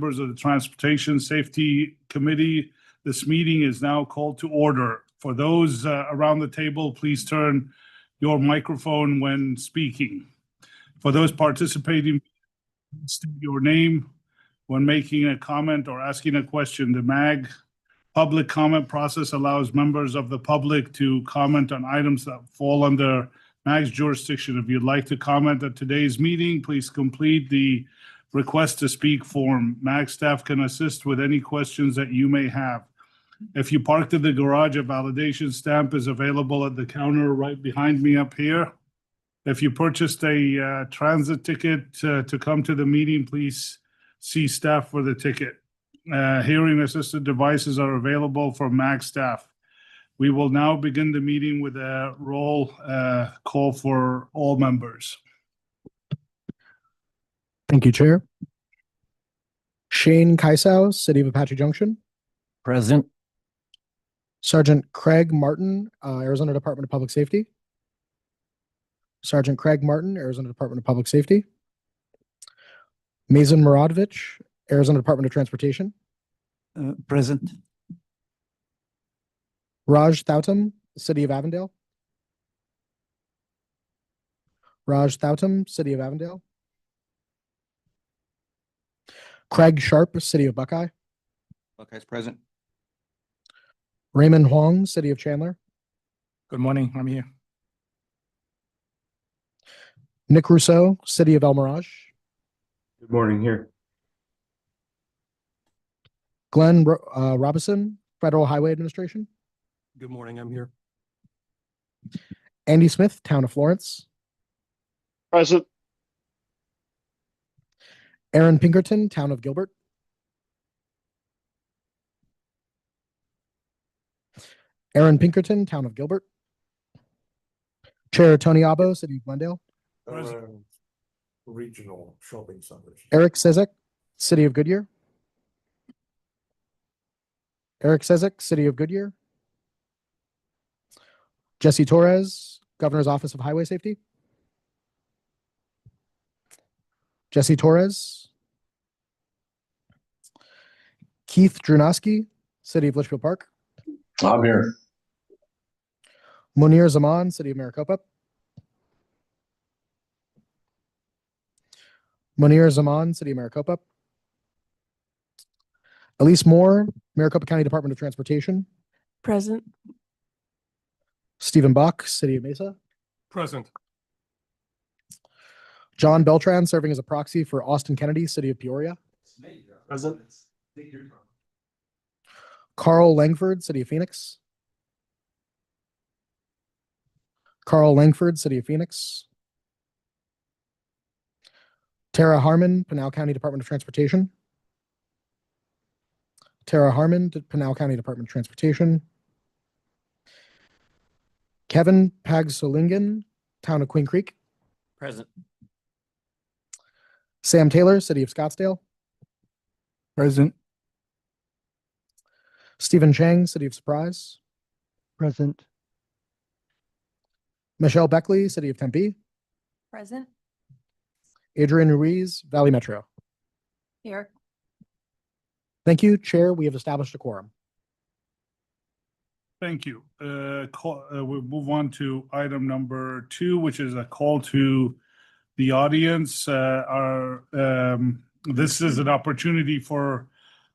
members of the Transportation Safety Committee. This meeting is now called to order. For those around the table, please turn your microphone when speaking. For those participating, state your name when making a comment or asking a question. The MAG public comment process allows members of the public to comment on items that fall under MAG's jurisdiction. If you'd like to comment at today's meeting, please complete the request to speak form. MAG staff can assist with any questions that you may have. If you parked in the garage, a validation stamp is available at the counter right behind me up here. If you purchased a transit ticket to come to the meeting, please see staff for the ticket. Hearing assisted devices are available for MAG staff. We will now begin the meeting with a roll call for all members. Thank you, Chair. Shane Kaisow, City of Apache Junction. Present. Sergeant Craig Martin, Arizona Department of Public Safety. Sergeant Craig Martin, Arizona Department of Public Safety. Mason Muradovich, Arizona Department of Transportation. Present. Raj Thautam, City of Avondale. Raj Thautam, City of Avondale. Craig Sharp, City of Buckeye. Buckeye's present. Raymond Huang, City of Chandler. Good morning, I'm here. Nick Rousseau, City of El Mirage. Good morning, here. Glenn Robinson, Federal Highway Administration. Good morning, I'm here. Andy Smith, Town of Florence. Present. Aaron Pinkerton, Town of Gilbert. Aaron Pinkerton, Town of Gilbert. Chair Tony Abo, City of Glendale. Regional shopping centers. Eric Sezek, City of Goodyear. Eric Sezek, City of Goodyear. Jesse Torres, Governor's Office of Highway Safety. Jesse Torres. Keith Drunowski, City of Litchfield Park. I'm here. Munir Zaman, City of Maricopa. Munir Zaman, City of Maricopa. Elise Moore, Maricopa County Department of Transportation. Present. Stephen Bach, City of Mesa. Present. John Beltran, serving as a proxy for Austin Kennedy, City of Peoria. Present. Carl Langford, City of Phoenix. Carl Langford, City of Phoenix. Tara Harmon, Pinal County Department of Transportation. Tara Harmon, Pinal County Department of Transportation. Kevin Pagsolingen, Town of Queen Creek. Present. Sam Taylor, City of Scottsdale. Present. Stephen Chang, City of Surprise. Present. Michelle Beckley, City of Tempe. Present. Adrian Ruiz, Valley Metro. Here. Thank you, Chair. We have established a quorum. Thank you. We'll move on to item number 2, which is a call to the audience. This is an opportunity for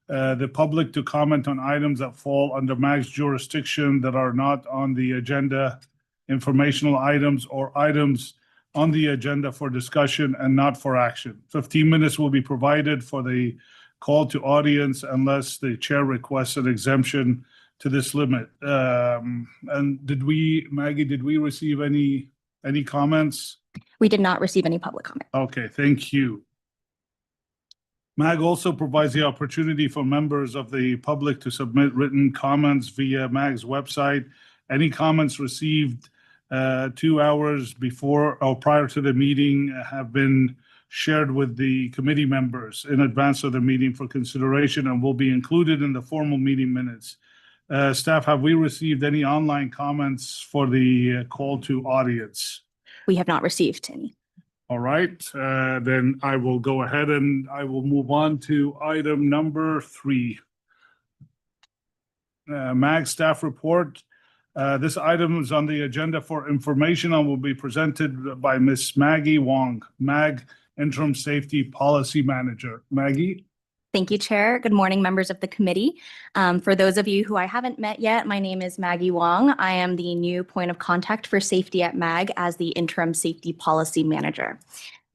the public to comment on items that fall under MAG's jurisdiction that are not on the agenda, informational items or items on the agenda for discussion and not for action. 15 minutes will be provided for the call to audience unless the chair requests an exemption to this limit. And Maggie, did we receive any comments? We did not receive any public comment. Okay, thank you. MAG also provides the opportunity for members of the public to submit written comments via MAG's website. Any comments received 2 hours before or prior to the meeting have been shared with the committee members in advance of the meeting for consideration and will be included in the formal meeting minutes. Staff, have we received any online comments for the call to audience? We have not received any. All right, then I will go ahead and I will move on to item number 3. MAG staff report. This item is on the agenda for information and will be presented by Ms. Maggie Wong, MAG Interim Safety Policy Manager. Maggie? Thank you, Chair. Good morning, members of the committee. For those of you who I haven't met yet, my name is Maggie Wong. I am the new point of contact for safety at MAG as the Interim Safety Policy Manager.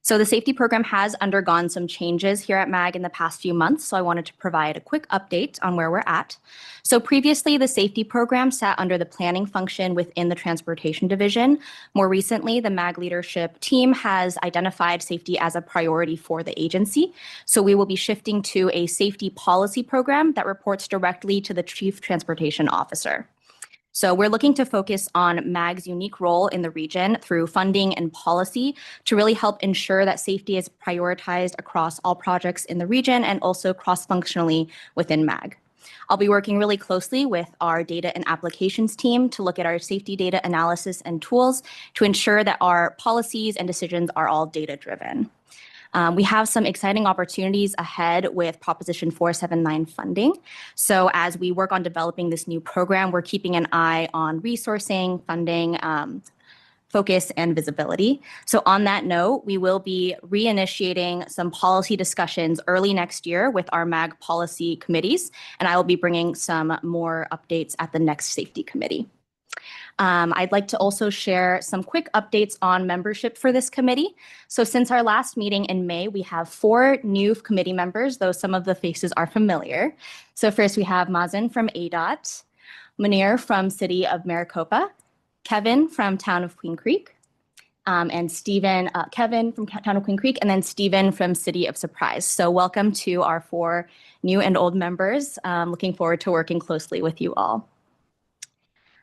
So the safety program has undergone some changes here at MAG in the past few months, so I wanted to provide a quick update on where we're at. So previously, the safety program sat under the planning function within the Transportation Division. More recently, the MAG leadership team has identified safety as a priority for the agency. So we will be shifting to a safety policy program that reports directly to the Chief Transportation Officer. So we're looking to focus on MAG's unique role in the region through funding and policy to really help ensure that safety is prioritized across all projects in the region and also cross-functionally within MAG. I'll be working really closely with our data and applications team to look at our safety data analysis and tools to ensure that our policies and decisions are all data-driven. We have some exciting opportunities ahead with Proposition 479 funding. So as we work on developing this new program, we're keeping an eye on resourcing, funding, focus, and visibility. So on that note, we will be reinitiating some policy discussions early next year with our MAG policy committees, and I will be bringing some more updates at the next safety committee. I'd like to also share some quick updates on membership for this committee. So since our last meeting in May, we have 4 new committee members, though some of the faces are familiar. So first we have Mazen from ADOT, Munir from City of Maricopa, Kevin from Town of Queen Creek, and Kevin from Town of Queen Creek, and then Stephen from City of Surprise. So welcome to our 4 new and old members. Looking forward to working closely with you all.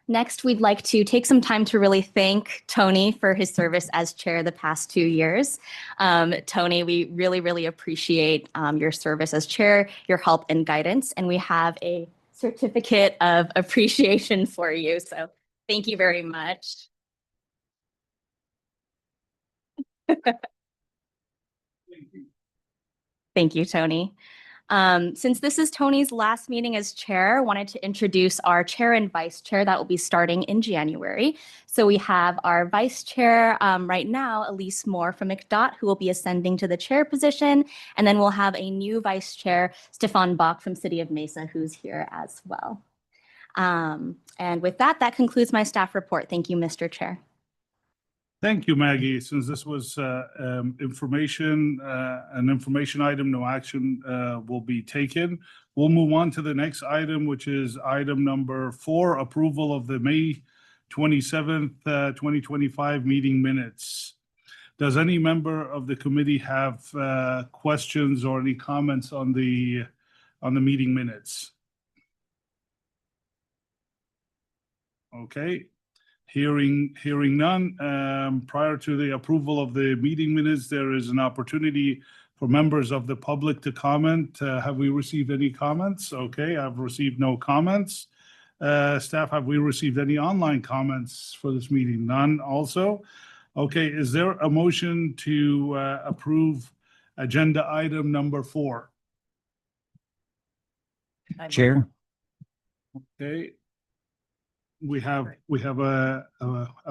Next, we'd like to take some time to really thank Tony for his service as chair the past 2 years. Tony, we really, really appreciate your service as chair, your help and guidance, and we have a certificate of appreciation for you. So thank you very much. Thank you, Tony. Since this is Tony's last meeting as chair, I wanted to introduce our chair and vice chair that will be starting in January. So we have our vice chair right now, Elise Moore from McDOT, who will be ascending to the chair position. And then we'll have a new vice chair, Stefan Bach from City of Mesa, who's here as well. And with that, that concludes my staff report. Thank you, Mr. Chair. Thank you, Maggie. Since this was information, an information item, no action will be taken. We'll move on to the next item, which is item number 4, approval of the May 27th, 2025 meeting minutes. Does any member of the committee have questions or any comments on the meeting minutes? Okay. Hearing none, prior to the approval of the meeting minutes, there is an opportunity for members of the public to comment. Have we received any comments? Okay, I've received no comments. Staff, have we received any online comments for this meeting? None also. Okay, is there a motion to approve agenda item number 4? Chair. Okay. We have a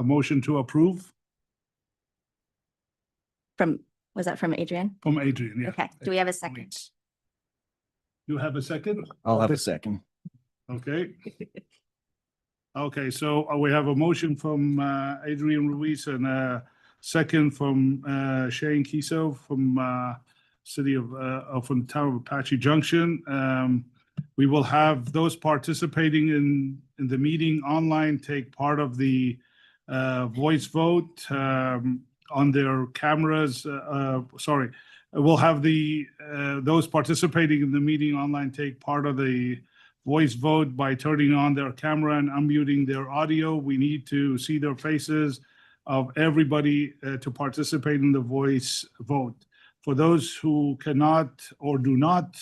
motion to approve Was that from Adrian? from Adrian, yeah. Okay, do we have a second? You have a second? I'll have a second. Okay. Okay, so we have a motion from Adrian Ruiz and a second from Shane Kiso from from Town of Apache Junction. We will have those participating in the meeting online take part of the voice vote on their cameras. Sorry, we'll have those participating in the meeting online take part of the voice vote by turning on their camera and unmuting their audio. We need to see their faces of everybody to participate in the voice vote. For those who cannot or do not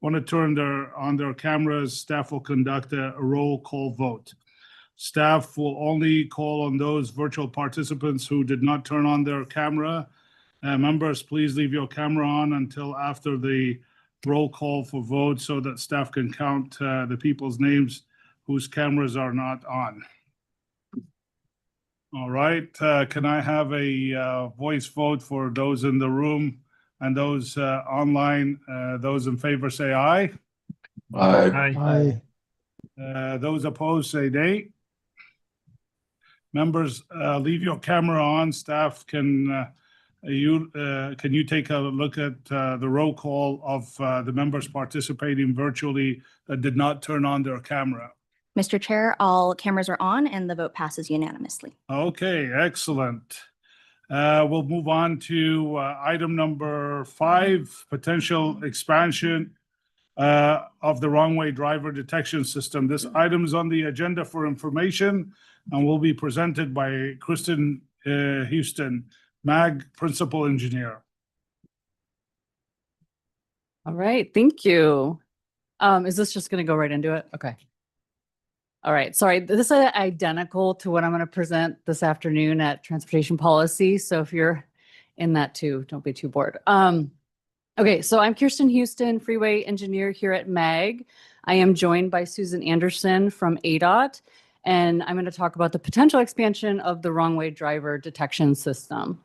want to turn on their cameras, staff will conduct a roll call vote. Staff will only call on those virtual participants who did not turn on their camera Members, please leave your camera on until after the roll call for vote so that staff can count the people's names whose cameras are not on. All right, can I have a voice vote for those in the room and those online? Those in favor say aye. Aye. Those opposed say nay. Members, leave your camera on. Staff, can you take a look at the roll call of the members participating virtually that did not turn on their camera? Mr. Chair, all cameras are on and the vote passes unanimously. Okay, excellent. We'll move on to item number 5, potential expansion of the wrong-way driver detection system. This item is on the agenda for information and will be presented by Kristen Houston, MAG Principal Engineer. All right, thank you. Is this just going to go right into it? Okay. All right, sorry, this is identical to what I'm going to present this afternoon at Transportation Policy. So if you're in that too, don't be too bored. Okay, so I'm Kirsten Houston, Freeway Engineer here at MAG. I am joined by Susan Anderson from ADOT, and I'm going to talk about the potential expansion of the wrong-way driver detection system.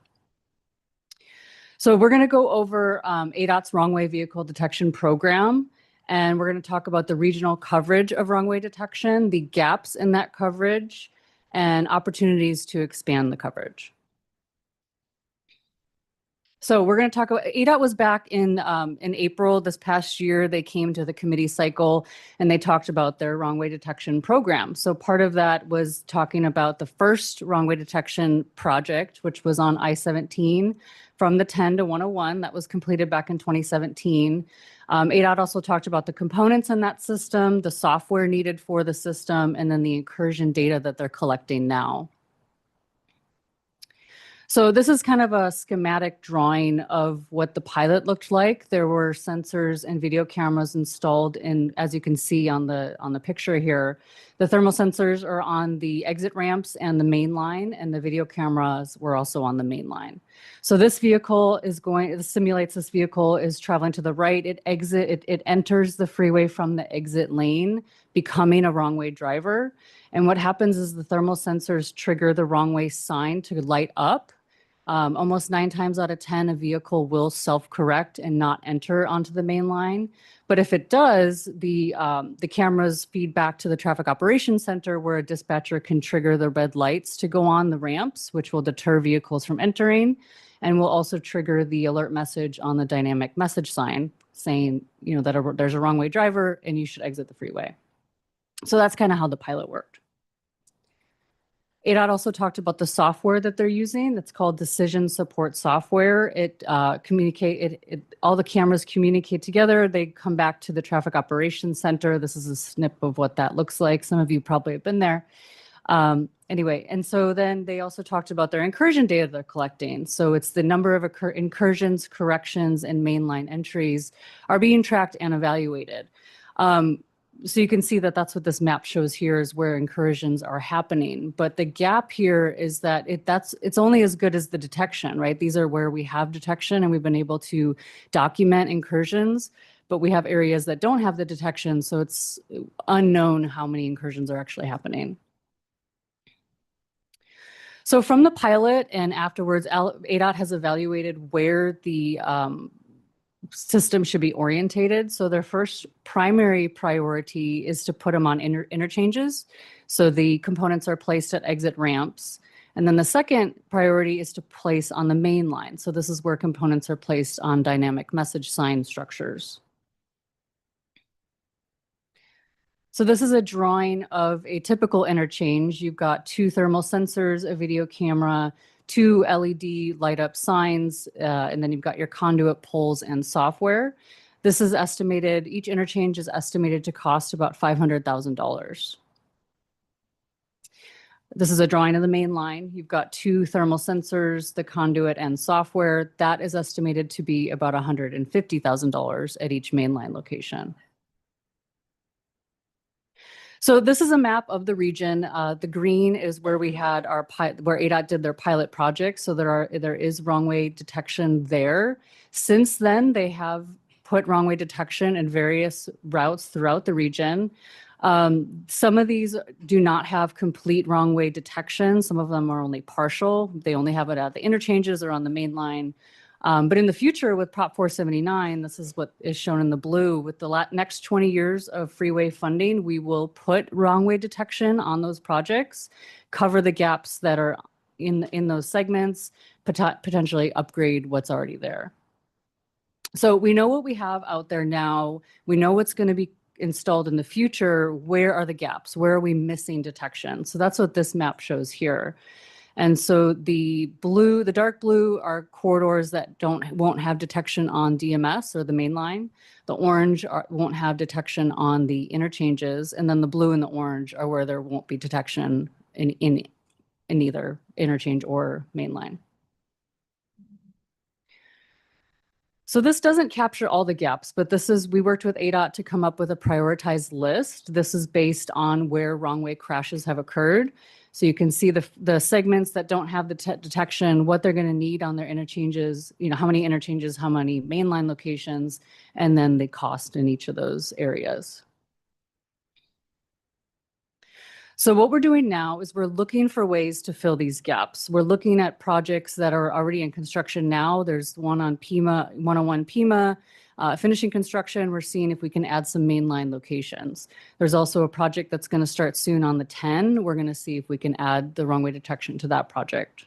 So we're going to go over ADOT's wrong-way vehicle detection program. And we're going to talk about the regional coverage of wrong-way detection, the gaps in that coverage, and opportunities to expand the coverage. So we're going to talk about, ADOT was back in April this past year. They came to the committee cycle and they talked about their wrong-way detection program. So part of that was talking about the first wrong-way detection project, which was on I-17 from the 10 to 101 that was completed back in 2017. ADOT also talked about the components in that system, the software needed for the system, and then the incursion data that they're collecting now. So this is kind of a schematic drawing of what the pilot looked like. There were sensors and video cameras installed in, as you can see on the picture here. The thermal sensors are on the exit ramps and the main line, and the video cameras were also on the main line. So this vehicle is going, it simulates this vehicle is traveling to the right. It enters the freeway from the exit lane, becoming a wrong-way driver. And what happens is the thermal sensors trigger the wrong-way sign to light up. Almost 9 times out of 10, a vehicle will self-correct and not enter onto the main line. But if it does, the cameras feed back to the traffic operations center where a dispatcher can trigger the red lights to go on the ramps, which will deter vehicles from entering, and will also trigger the alert message on the dynamic message sign saying, you know, that there's a wrong-way driver and you should exit the freeway. So that's kind of how the pilot worked. ADOT also talked about the software that they're using. It's called Decision Support Software. It all the cameras communicate together. They come back to the Traffic Operations Center. This is a snip of what that looks like. Some of you probably have been there. Anyway, and so then they also talked about their incursion data they're collecting. So it's the number of incursions, corrections, and mainline entries are being tracked and evaluated. So you can see that that's what this map shows here is where incursions are happening. But the gap here is that it's only as good as the detection, right? These are where we have detection and we've been able to document incursions, but we have areas that don't have the detection. So it's unknown how many incursions are actually happening. So from the pilot and afterwards, ADOT has evaluated where the system should be orientated. So their first primary priority is to put them on interchanges. So the components are placed at exit ramps. And then the second priority is to place on the main line. So this is where components are placed on dynamic message sign structures. So this is a drawing of a typical interchange. You've got 2 thermal sensors, a video camera, 2 LED light up signs, and then you've got your conduit poles and software. This is estimated, each interchange is estimated to cost about $500,000. This is a drawing of the main line. You've got 2 thermal sensors, the conduit and software. That is estimated to be about $150,000 at each mainline location. So this is a map of the region. The green is where we had our where ADOT did their pilot project. So there is wrong way detection there. Since then, they have put wrong way detection in various routes throughout the region. Some of these do not have complete wrong way detection. Some of them are only partial. They only have it at the interchanges or on the main line. But in the future with Prop 479, this is what is shown in the blue, with the next 20 years of freeway funding, we will put wrong way detection on those projects, cover the gaps that are in those segments, potentially upgrade what's already there. So we know what we have out there now. We know what's going to be installed in the future. Where are the gaps? Where are we missing detection? So that's what this map shows here. And so the dark blue are corridors that won't have detection on DMS or the main line. The orange won't have detection on the interchanges. And then the blue and the orange are where there won't be detection in either interchange or main line. So this doesn't capture all the gaps, but we worked with ADOT to come up with a prioritized list. This is based on where wrong way crashes have occurred. So you can see the segments that don't have the detection, what they're going to need on their interchanges, how many interchanges, how many mainline locations, and then the cost in each of those areas. So what we're doing now is we're looking for ways to fill these gaps. We're looking at projects that are already in construction now. There's one on Pima, 101 Pima, finishing construction. We're seeing if we can add some mainline locations. There's also a project that's going to start soon on the 10. We're going to see if we can add the wrong way detection to that project.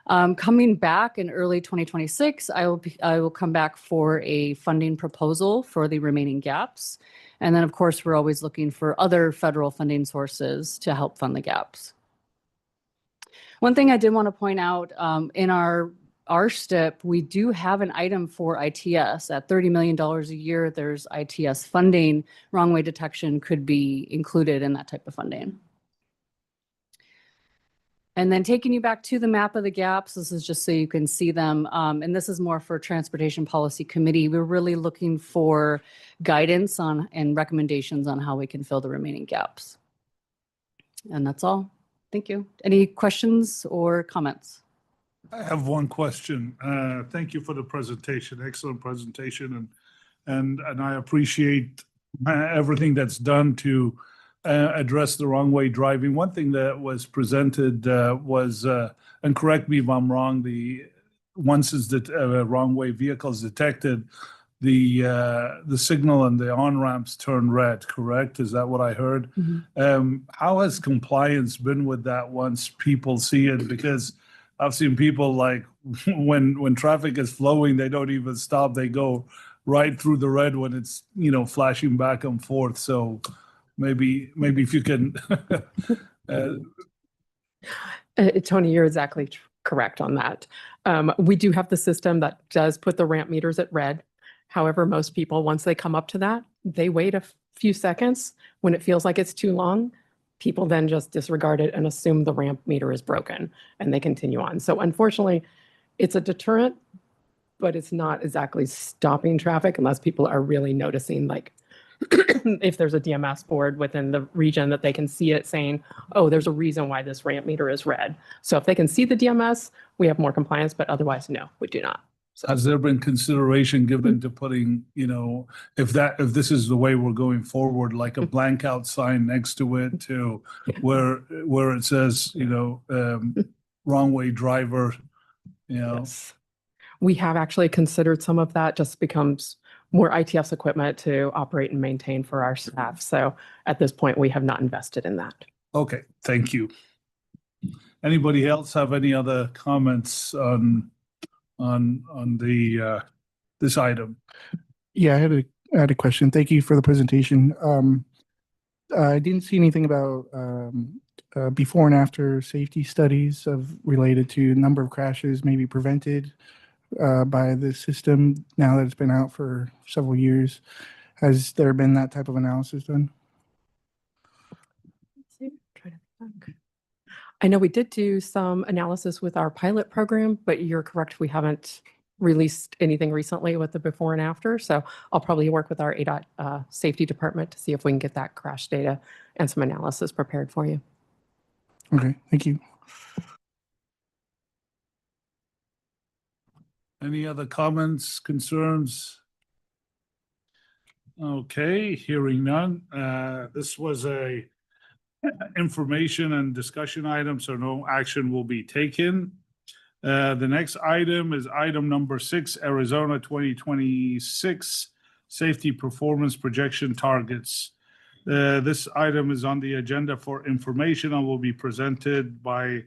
Coming back in early 2026, I will come back for a funding proposal for the remaining gaps. And then, of course, we're always looking for other federal funding sources to help fund the gaps. One thing I did want to point out, in our RSTIP, we do have an item for ITS. At $30 million a year, there's ITS funding. Wrong way detection could be included in that type of funding. And then taking you back to the map of the gaps, this is just so you can see them. And this is more for Transportation Policy Committee. We're really looking for guidance on and recommendations on how we can fill the remaining gaps. And that's all. Thank you. Any questions or comments? I have one question. Thank you for the presentation. Excellent presentation. And I appreciate everything that's done to address the wrong way driving. One thing that was presented was, and correct me if I'm wrong, once the wrong way vehicle is detected, the signal and the on-ramps turn red, correct? Is that what I heard? Mm-hmm. How has compliance been with that once people see it? Because I've seen people like when traffic is flowing, they don't even stop. They go right through the red when it's, flashing back and forth. So maybe if you can. Tony, you're exactly correct on that. We do have the system that does put the ramp meters at red. However, most people, once they come up to that, they wait a few seconds. When it feels like it's too long, people then just disregard it and assume the ramp meter is broken and they continue on. So unfortunately, it's a deterrent, but it's not exactly stopping traffic unless people are really noticing, like if there's a DMS board within the region that they can see it saying, oh, there's a reason why this ramp meter is red. So if they can see the DMS, we have more compliance, but otherwise, no, we do not. So. Has there been consideration given to putting, if this is the way we're going forward, like a blank out sign next to it to where it says, wrong way driver, Yes. We have actually considered some of that. Just becomes more ITS equipment to operate and maintain for our staff. So at this point, we have not invested in that. Okay, thank you. Anybody else have any other comments on the this item? Yeah, I had a question. Thank you for the presentation. I didn't see anything about before and after safety studies related to number of crashes maybe prevented by the system now that it's been out for several years. Has there been that type of analysis done? I know we did do some analysis with our pilot program, but you're correct, we haven't released anything recently with the before and after. So I'll probably work with our ADOT safety department to see if we can get that crash data and some analysis prepared for you. Okay, thank you. Any other comments, concerns? Okay, hearing none. This was a information and discussion item, so no action will be taken. The next item is item number 6, Arizona 2026 Safety Performance Projection Targets. This item is on the agenda for information and will be presented by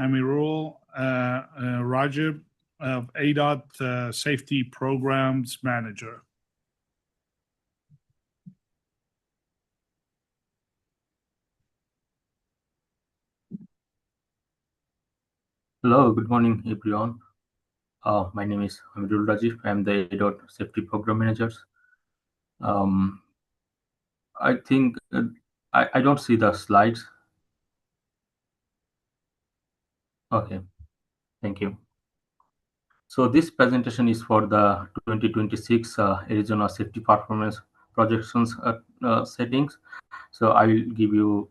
Amirul Rajib of ADOT Safety Programs Manager. Hello, good morning, everyone. My name is Amirul Rajiv. I'm the ADOT Safety Program Manager. I think I don't see the slides. Okay, thank you. So this presentation is for the 2026 Arizona Safety Performance Projections settings. So I will give you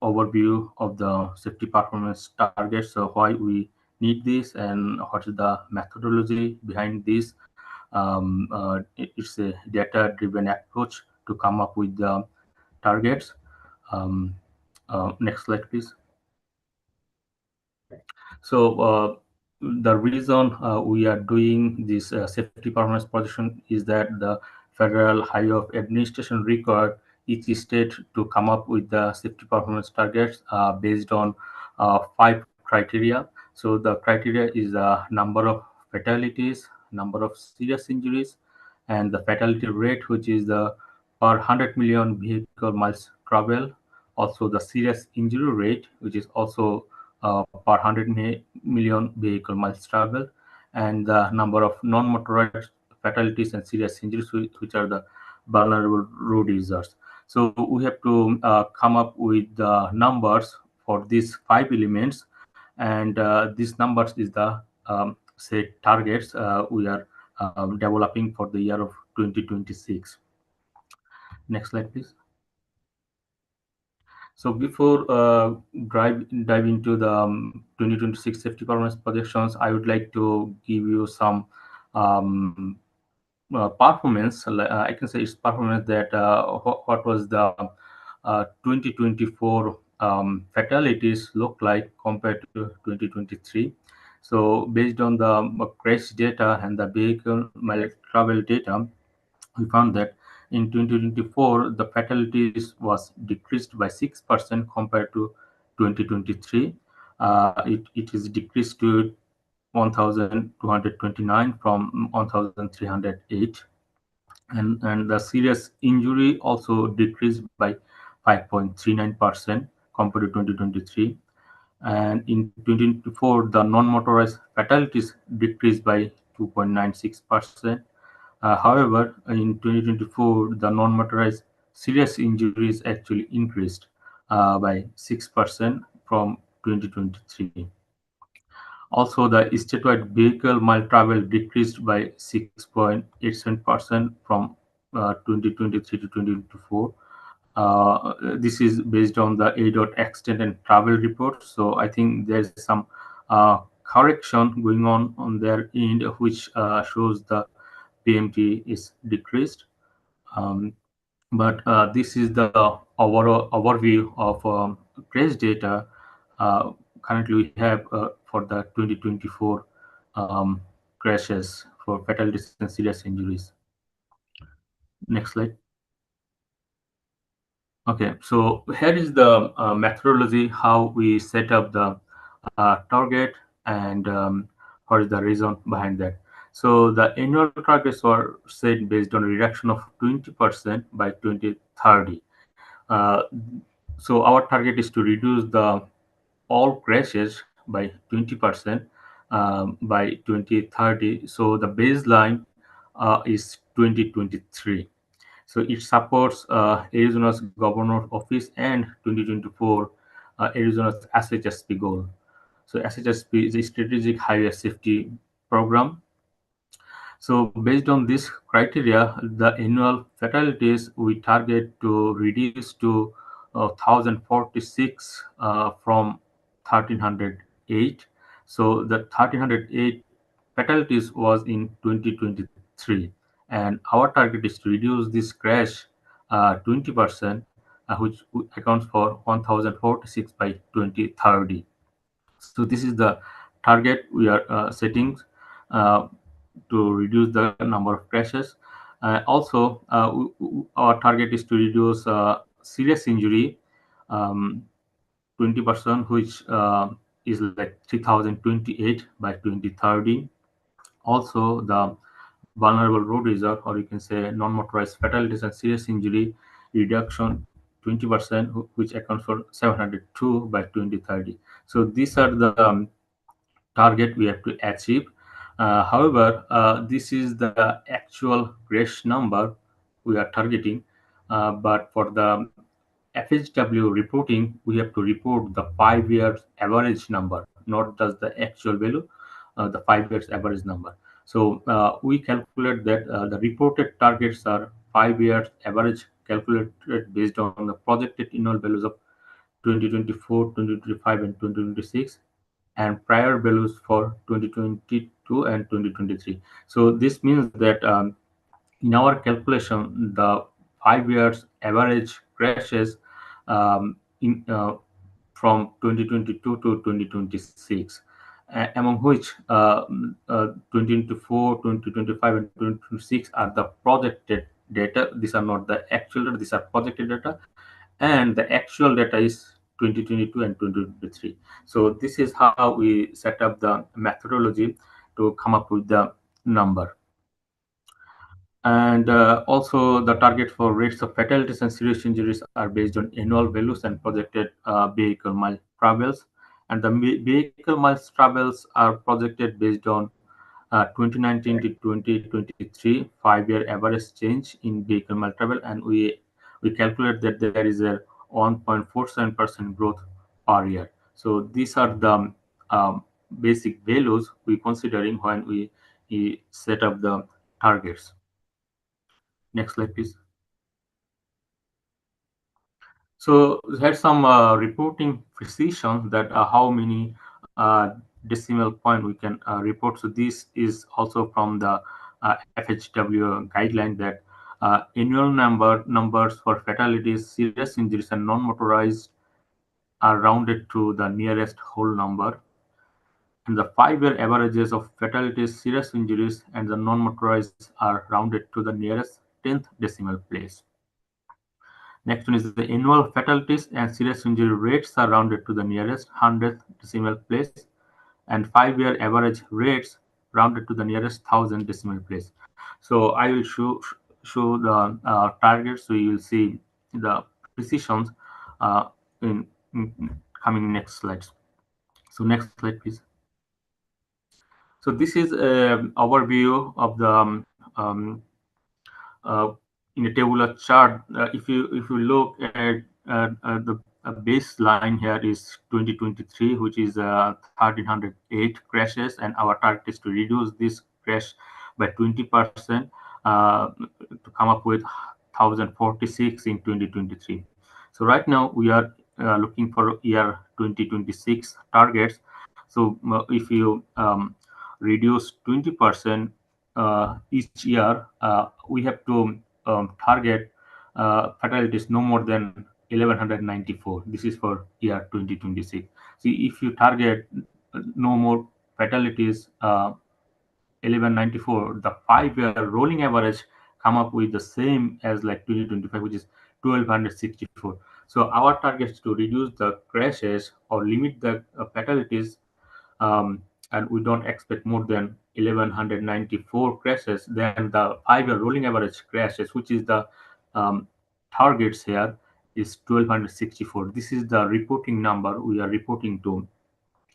overview of the safety performance targets, so why we need this and what is the methodology behind this. It's a data-driven approach to come up with the targets. Next slide, please. So the reason we are doing this safety performance projection is that the Federal Highway of Administration required each state to come up with the safety performance targets based on 5 criteria. So the criteria is the number of fatalities, number of serious injuries, and the fatality rate, which is the per 100 million vehicle miles travel. Also the serious injury rate, which is also per 100 million vehicle miles travel, and the number of non-motorized fatalities and serious injuries, which are the vulnerable road users. So we have to come up with the numbers for these 5 elements, and these numbers is the set targets we are developing for the year of 2026. Next slide, please. So before dive into the 2026 safety performance projections, I would like to give you some performance. I can say it's performance that what was the 2024 fatalities look like compared to 2023. So based on the crash data and the vehicle mileage travel data, we found that in 2024, the fatalities was decreased by 6% compared to 2023. It is decreased to 1,229 from 1,308. And the serious injury also decreased by 5.39% compared to 2023. And in 2024, the non-motorized fatalities decreased by 2.96%. However, in 2024, the non-motorized serious injuries actually increased by 6% from 2023. Also, the statewide vehicle mile travel decreased by 6.87% from 2023 to 2024. This is based on the ADOT accident and travel report. So I think there's some correction going on their end, which shows the PMT is decreased. But this is the overall overview of crash data currently we have for the 2024 crashes for fatalities and serious injuries. Next slide. Okay, so here is the methodology, how we set up the target and what is the reason behind that. So the annual targets were set based on a reduction of 20% by 2030. So our target is to reduce the all crashes by 20% by 2030. So the baseline is 2023. So it supports Arizona's Governor Office and 2024 Arizona's SHSP goal. So SHSP is a strategic highway safety program, So based on this criteria, the annual fatalities we target to reduce to 1,046 from 1,308. So the 1,308 fatalities was in 2023, and our target is to reduce this crash 20%, which accounts for 1,046 by 2030. So this is the target we are setting uh, to reduce the number of crashes. Also, our target is to reduce serious injury 20%, which is like 3,028 by 2030. Also, the vulnerable road user, or you can say non-motorized fatalities and serious injury reduction 20%, which accounts for 702 by 2030. So these are the target we have to achieve. However, this is the actual crash number we are targeting. But for the FHW reporting, we have to report the 5 years average number, not just the actual value, the 5 years average number. So we calculate that the reported targets are 5 years average calculated based on the projected annual values of 2024, 2025, and 2026, and prior values for 2022 and 2023. So this means that in our calculation, the 5 years average crashes in from 2022 to 2026, among which 2024, 2025, and 2026 are the projected data. These are not the actual data, these are projected data, and the actual data is 2022 and 2023. So this is how we set up the methodology to come up with the number. And also the target for rates of fatalities and serious injuries are based on annual values and projected vehicle mile travels. And the vehicle miles travels are projected based on 2019 to 2023 5-year average change in vehicle mile travel, and we calculate that there is a 1.47% growth per year. So these are the basic values we considering when we set up the targets. Next slide, please. So here's some reporting precision that how many decimal point we can report. So this is also from the FHW guideline that annual numbers for fatalities, serious injuries, and non-motorized are rounded to the nearest whole number. And the 5-year averages of fatalities, serious injuries, and the non-motorized are rounded to the nearest 10th decimal place. Next one is the annual fatalities and serious injury rates are rounded to the nearest 100th decimal place, and 5-year average rates rounded to the nearest 1,000 decimal place. So I will show the targets, so you will see the precisions in coming next slides. So next slide, please. So this is an overview of the in a tabular chart. If you look at the baseline here is 2023, which is 1,308 crashes, and our target is to reduce this crash by 20% to come up with 1,046 in 2023. So right now we are looking for year 2026 targets. So if you reduce 20% each year, we have to target fatalities no more than 1,194. This is for year 2026. See, if you target no more fatalities 1,194, the 5-year rolling average come up with the same as like 2025, which is 1,264. So our target is to reduce the crashes or limit the fatalities, and we don't expect more than 1,194 crashes. Then the 5-year rolling average crashes, which is the targets here, is 1,264. This is the reporting number we are reporting to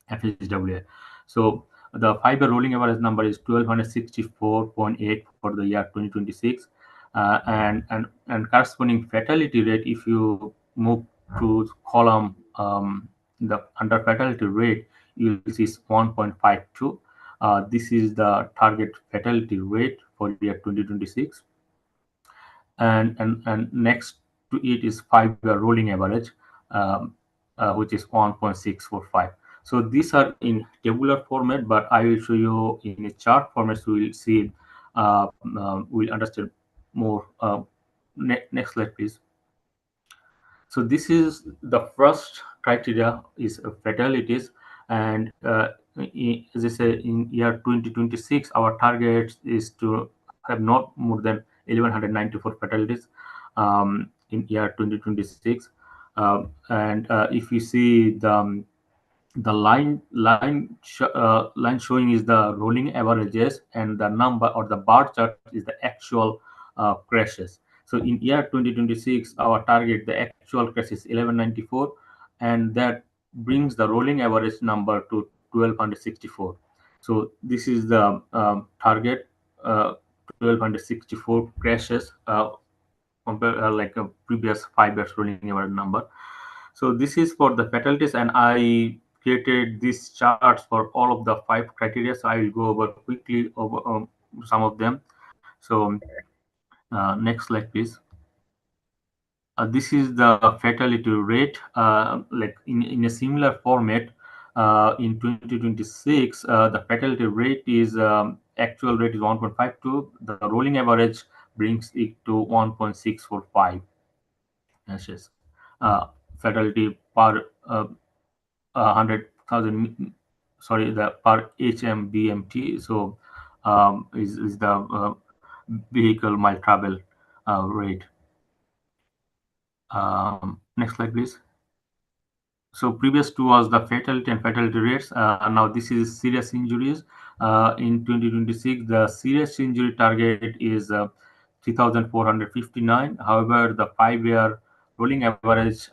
FHWA. So the 5-year rolling average number is 1,264.8 for the year 2026, and corresponding fatality rate, if you move to column the under fatality rate, you will see 1.52. This is the target fatality rate for year 2026. And next to it is 5-year rolling average, which is 1.645. So these are in tabular format, but I will show you in a chart format, so we'll see, we'll understand more. Next slide, please. So this is the first criteria is fatalities, and as I say, in year 2026, our target is to have not more than 1194 fatalities in year 2026. And if you see the line showing is the rolling averages, and the number or the bar chart is the actual crashes. So in year 2026, our target, the actual crash is 1194, and that brings the rolling average number to 1264. So this is the target, 1264 crashes compare like a previous 5 years rolling average number. So this is for the fatalities, and I created these charts for all of the 5 criteria. So I will go over quickly over some of them. So next slide, please. This is the fatality rate, like in a similar format. In 2026, the fatality rate is actual rate is 1.52. The rolling average brings it to 1.645. Yes. Fatality per 100,000, sorry, the per HMBMT. So is the vehicle mile travel rate. Next slide, please. So previous two was the fatality and fatality rates. Now this is serious injuries. In 2026, the serious injury target is 3,459. However, the 5-year rolling average,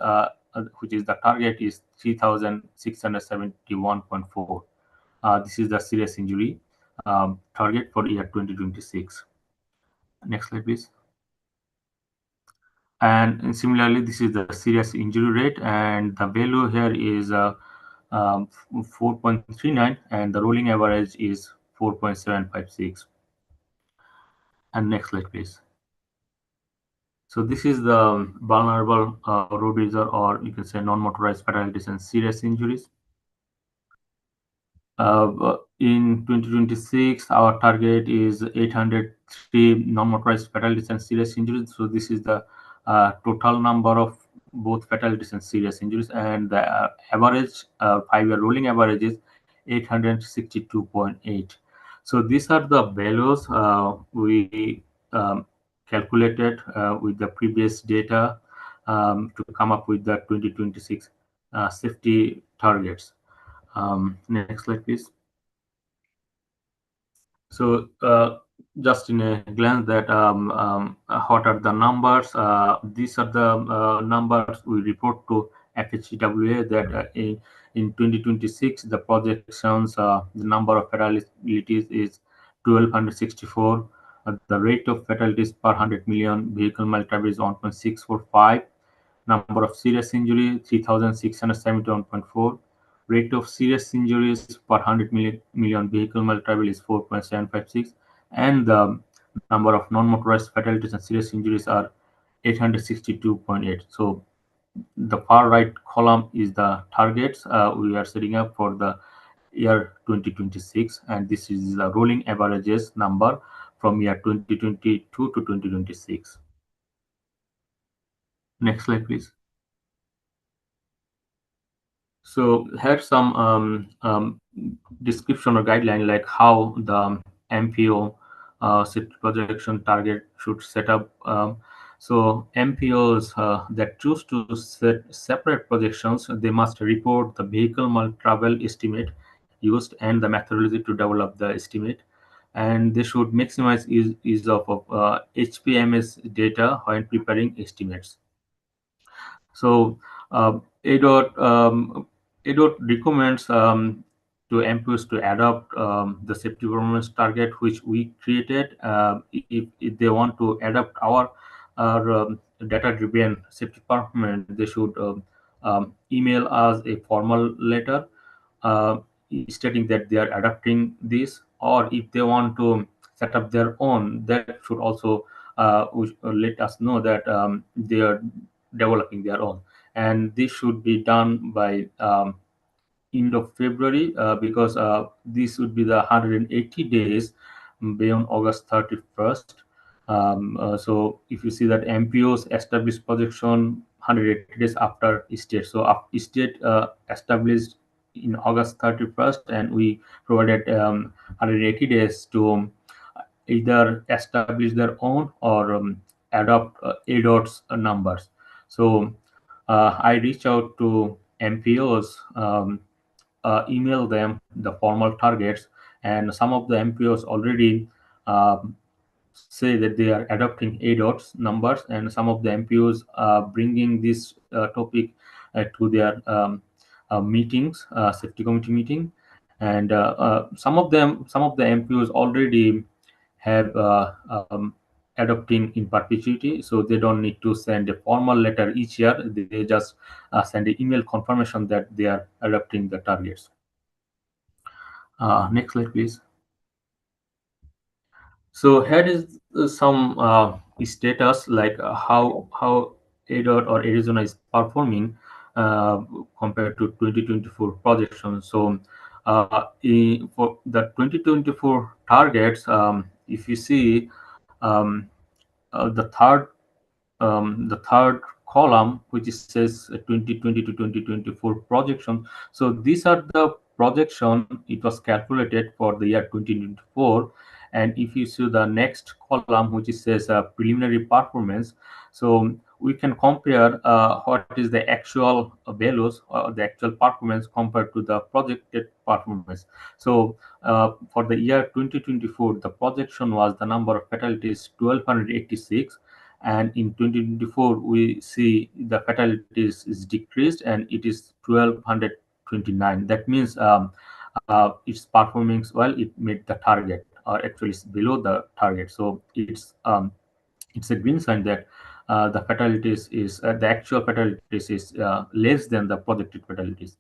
which is the target, is 3,671.4. This is the serious injury target for year 2026. Next slide, please. And similarly, this is the serious injury rate, and the value here is 4.39, and the rolling average is 4.756. And next slide, please. So this is the vulnerable road user, or you can say non-motorized fatalities and serious injuries. In 2026, our target is 803 non-motorized fatalities and serious injuries. So this is the total number of both fatalities and serious injuries, and the average 5-year rolling average is 862.8. So these are the values we calculated with the previous data to come up with the 2026 safety targets. Next slide, please. So just in a glance that what are the numbers? These are the numbers we report to FHCWA that in 2026, the projections, the number of fatalities is 1,264. The rate of fatalities per 100 million vehicle mile travel is 1.645. Number of serious injury, 3,671.4. Rate of serious injuries per 100 million vehicle mile travel is 4.756, and the number of non-motorized fatalities and serious injuries are 862.8. So the far right column is the targets we are setting up for the year 2026, and this is the rolling averages number from year 2022 to 2026. Next slide, please. So here's some description or guideline, like how the MPO safety projection target should set up. So MPOs that choose to set separate projections, they must report the vehicle mile travel estimate used and the methodology to develop the estimate. And they should maximize use of HPMS data when preparing estimates. So ADOT recommends to MPOs to adopt the safety performance target which we created. If they want to adopt our data-driven safety performance, they should email us a formal letter. stating that they are adopting this, or if they want to set up their own, that should also let us know that they are developing their own. And this should be done by end of February, because this would be the 180 days beyond August 31st. So if you see that MPOs established projection 180 days after state. So state established in August 31st, and we provided 180 days to either establish their own or adopt ADOT's numbers. So I reach out to MPOs, email them the formal targets, and some of the MPOs already say that they are adopting ADOT's numbers, and some of the MPOs are bringing this topic to their meetings, safety committee meeting, and some of the MPOs already have adopting in perpetuity, so they don't need to send a formal letter each year. They just send an email confirmation that they are adopting the targets. Next slide, please. So here is some status, like how ADOT or Arizona is performing compared to 2024 projections. So for the 2024 targets, if you see the third column, which says 2020 to 2024 projection. So these are the projection it was calculated for the year 2024. And if you see the next column, which says preliminary performance, so we can compare what is the actual values or the actual performance compared to the projected performance. So for the year 2024, the projection was the number of fatalities 1286, and in 2024 we see the fatalities is decreased and it is 1229. That means it's performing well. It met the target, or actually it's below the target. So it's a green sign that the fatalities is the actual fatalities is less than the projected fatalities.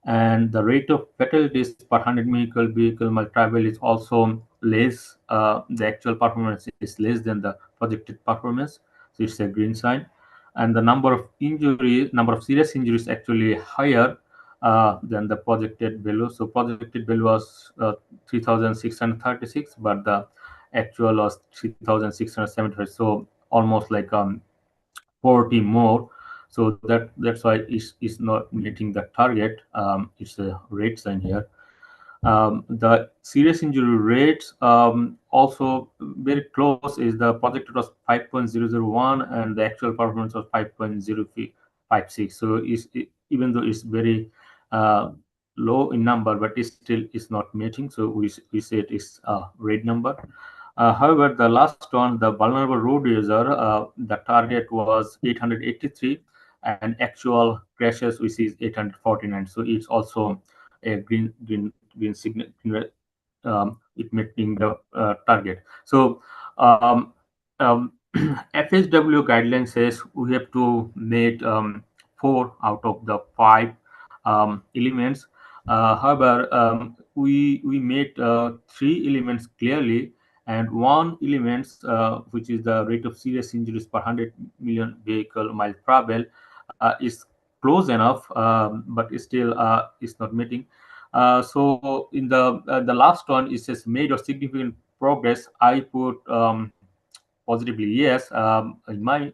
And the rate of fatalities per 100 vehicle mile travel is also less. The actual performance is less than the projected performance, so it's a green sign. And the number of serious injuries actually higher than the projected value. So projected value was 3,636, but the actual was 3,675. So almost like 40 more. So that's why it's not meeting the target. It's a red sign here. The serious injury rates also very close. Is the projected was 5.001 and the actual performance was 5.056. So even though it's very low in number, but it still is not meeting. So we say it is a red number. However, the last one, the vulnerable road user, the target was 883, and actual crashes we see is 849. So it's also a green signal. It meeting the target. So FSW guideline says we have to meet 4 out of the 5 elements. However, we made 3 elements clearly, and 1 element, which is the rate of serious injuries per 100 million vehicle mile travel, is close enough, but still is not meeting. So in the last one, it says made or significant progress. I put positively yes. In my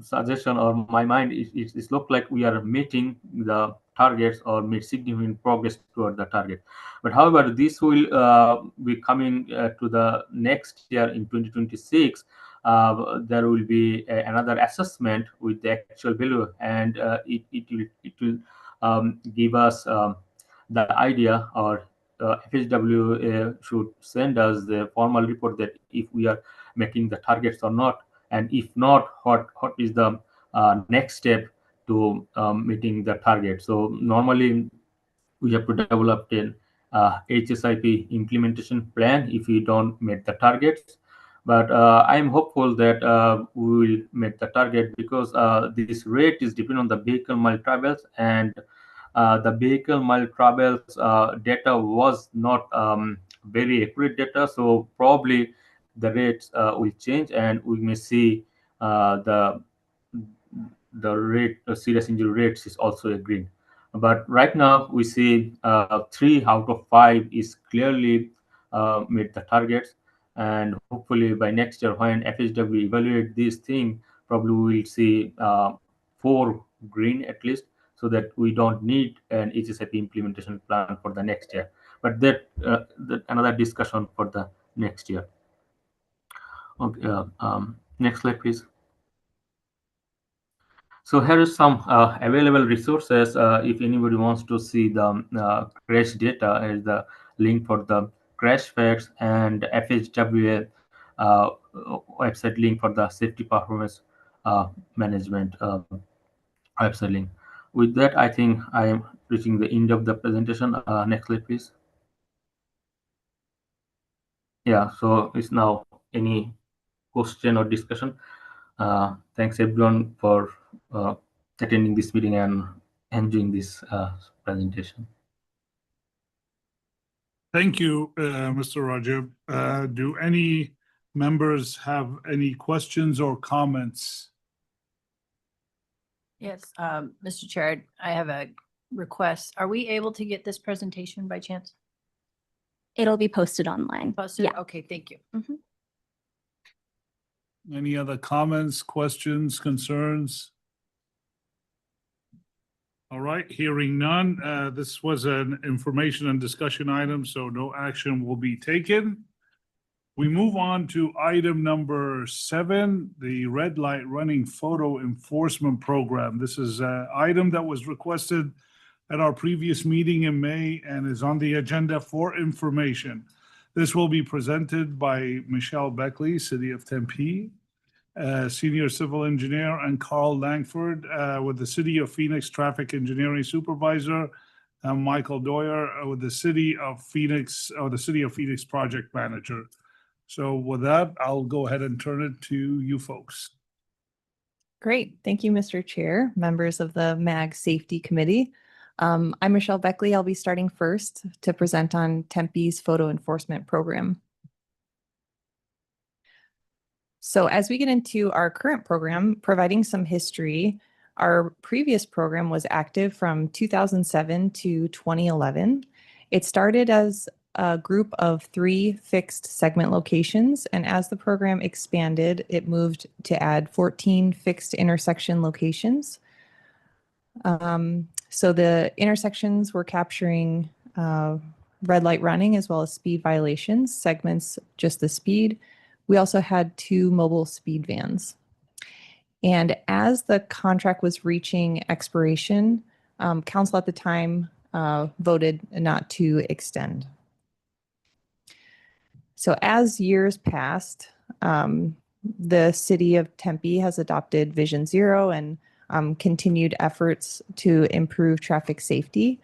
suggestion or my mind, it looks like we are meeting the targets or made significant progress toward the target. But however, this will be coming to the next year in 2026. There will be another assessment with the actual value, and it will give us the idea, or FSW should send us the formal report that if we are making the targets or not, and if not, what is the next step to meeting the target. So normally we have to develop an HSIP implementation plan if we don't meet the targets. But I'm hopeful that we will meet the target, because this rate is dependent on the vehicle mile travels, and the vehicle mile travels data was not very accurate data, so probably the rates will change, and we may see the rate serious injury rates is also green. But right now we see 3 out of 5 is clearly meet the targets, and hopefully by next year when FHW evaluate this thing, probably we will see 4 green at least, so that we don't need an HSIP implementation plan for the next year. But that another discussion for the next year. Okay, next slide, please. So here is some available resources. If anybody wants to see the crash data, is the link for the crash facts and FHWA website link for the safety performance management website link. With that, I think I am reaching the end of the presentation. Next slide, please. Yeah, so it's now any question or discussion. Thanks everyone for attending this meeting and enjoying this presentation. Thank you, Mr. Rajab. Do any members have any questions or comments? Yes, Mr. Chair, I have a request. Are we able to get this presentation by chance? It'll be posted online. Posted? Yeah. Okay, thank you. Mhm. Any other comments, questions, concerns? All right, hearing none. This was an information and discussion item, so no action will be taken. We move on to item number 7, the red light running photo enforcement program. This is an item that was requested at our previous meeting in May and is on the agenda for information. This will be presented by Michelle Beckley, City of Tempe, Senior Civil Engineer, and Carl Langford with the City of Phoenix Traffic Engineering Supervisor, and Michael Doyer with the City of Phoenix, or the City of Phoenix Project Manager. So with that, I'll go ahead and turn it to you folks. Great. Thank you, Mr. Chair, members of the MAG Safety Committee. I'm Michelle Beckley. I'll be starting first to present on Tempe's photo enforcement program. So as we get into our current program, providing some history, our previous program was active from 2007 to 2011. It started as a group of 3 fixed segment locations, and as the program expanded, it moved to add 14 fixed intersection locations. So the intersections were capturing red light running as well as speed violations, segments just the speed. We also had 2 mobile speed vans. And as the contract was reaching expiration, council at the time voted not to extend. So as years passed, the city of Tempe has adopted Vision Zero and continued efforts to improve traffic safety.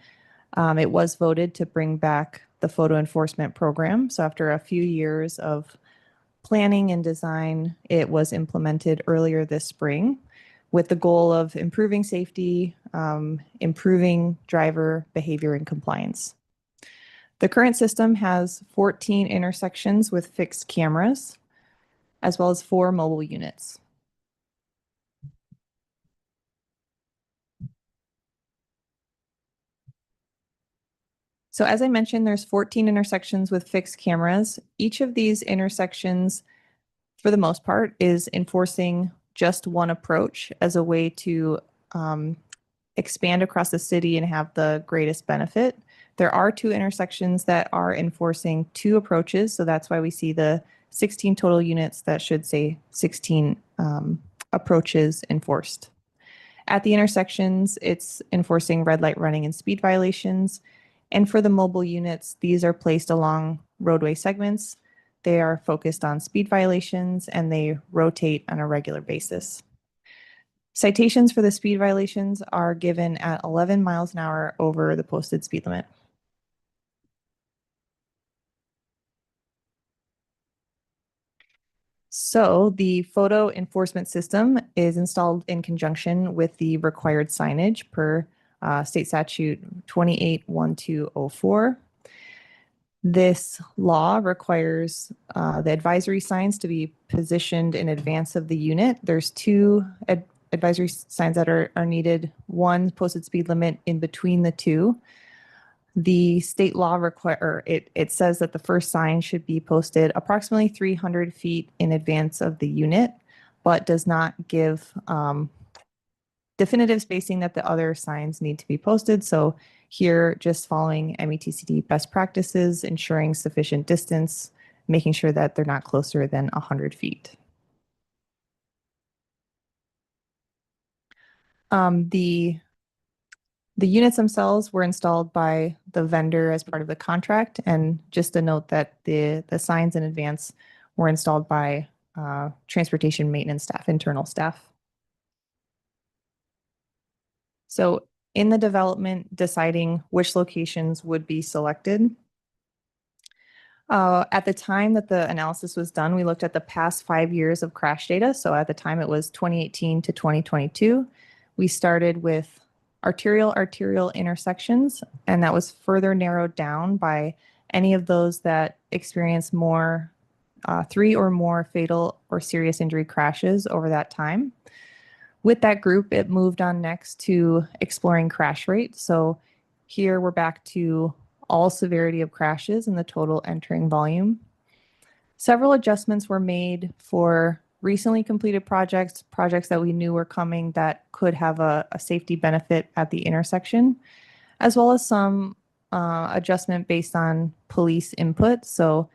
It was voted to bring back the photo enforcement program. So after a few years of planning and design, it was implemented earlier this spring with the goal of improving safety, improving driver behavior and compliance. The current system has 14 intersections with fixed cameras, as well as 4 mobile units. So as I mentioned, there's 14 intersections with fixed cameras. Each of these intersections, for the most part, is enforcing just one approach as a way to expand across the city and have the greatest benefit. There are 2 intersections that are enforcing 2 approaches, so that's why we see the 16 total units that should say 16 approaches enforced. At the intersections, it's enforcing red light running and speed violations. And for the mobile units, these are placed along roadway segments. They are focused on speed violations and they rotate on a regular basis. Citations for the speed violations are given at 11 miles an hour over the posted speed limit. So the photo enforcement system is installed in conjunction with the required signage per State Statute 281204. This law requires the advisory signs to be positioned in advance of the unit. There's two advisory signs that are needed. One posted speed limit in between the two. The state law it says that the first sign should be posted approximately 300 feet in advance of the unit, but does not give definitive spacing that the other signs need to be posted. So here, just following METCD best practices, ensuring sufficient distance, making sure that they're not closer than 100 feet. The units themselves were installed by the vendor as part of the contract, and just a note that the signs in advance were installed by transportation maintenance staff, internal staff. So in the development, deciding which locations would be selected. At the time that the analysis was done, we looked at the past 5 years of crash data. So at the time it was 2018 to 2022. We started with arterial intersections, and that was further narrowed down by any of those that experience more 3 or more fatal or serious injury crashes over that time. With that group, it moved on next to exploring crash rate. So here we're back to all severity of crashes and the total entering volume. Several adjustments were made for recently completed projects that we knew were coming that could have a safety benefit at the intersection, as well as some adjustment based on police input. So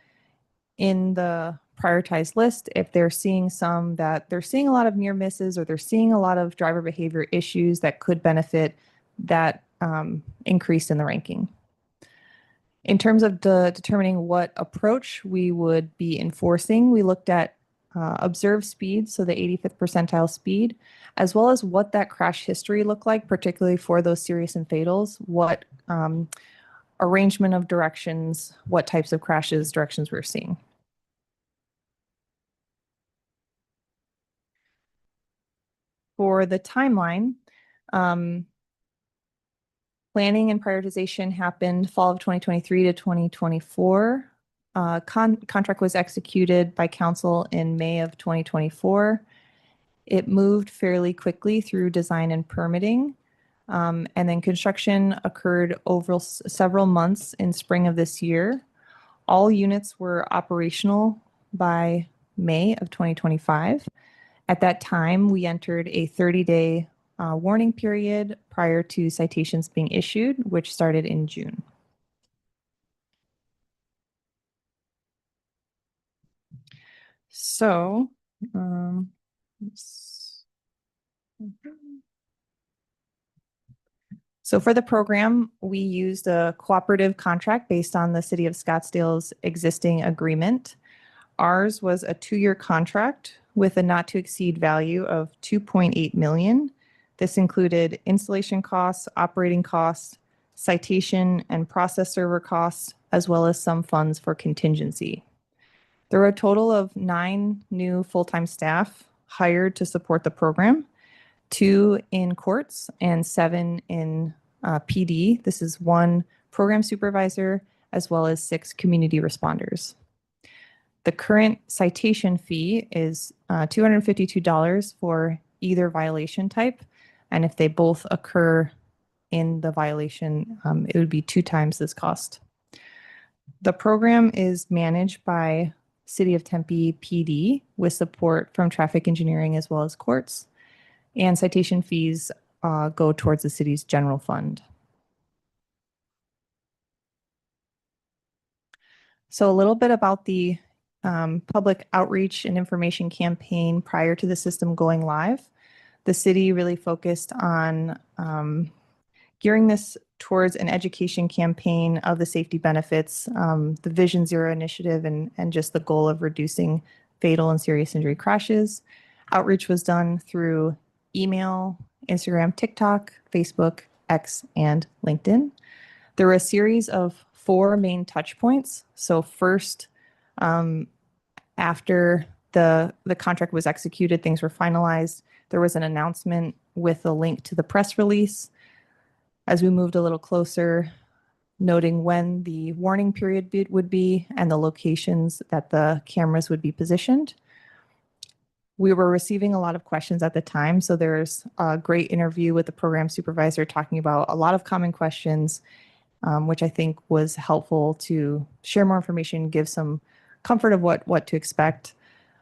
in the prioritized list, if they're seeing they're seeing a lot of near misses, or they're seeing a lot of driver behavior issues that could benefit that increase in the ranking. In terms of determining what approach we would be enforcing, we looked at observed speed, so the 85th percentile speed, as well as what that crash history looked like, particularly for those serious and fatals, what arrangement of directions, what types of directions we're seeing. For the timeline, planning and prioritization happened fall of 2023 to 2024. Contract was executed by council in May of 2024. It moved fairly quickly through design and permitting. And then construction occurred over several months in spring of this year. All units were operational by May of 2025. At that time, we entered a 30-day warning period prior to citations being issued, which started in June. So, for the program, we used a cooperative contract based on the City of Scottsdale's existing agreement. Ours was a 2-year contract with a not to exceed value of $2.8 million. This included installation costs, operating costs, citation and process server costs, as well as some funds for contingency. There were a total of 9 new full-time staff hired to support the program, 2 in courts and 7 in PD. This is 1 program supervisor, as well as 6 community responders. The current citation fee is $252 for either violation type. And if they both occur in the violation, it would be 2 times this cost. The program is managed by City of Tempe PD with support from traffic engineering as well as courts. And citation fees go towards the city's general fund. So a little bit about the public outreach and information campaign prior to the system going live. The city really focused on gearing this towards an education campaign of the safety benefits, the Vision Zero initiative, and just the goal of reducing fatal and serious injury crashes. Outreach was done through email, Instagram, TikTok, Facebook, X, and LinkedIn. There were a series of 4 main touch points. So first, after the contract was executed, things were finalized. There was an announcement with a link to the press release. As we moved a little closer, noting when the warning period would be and the locations that the cameras would be positioned. We were receiving a lot of questions at the time, so there's a great interview with the program supervisor talking about a lot of common questions, which I think was helpful to share more information, give some comfort of what to expect.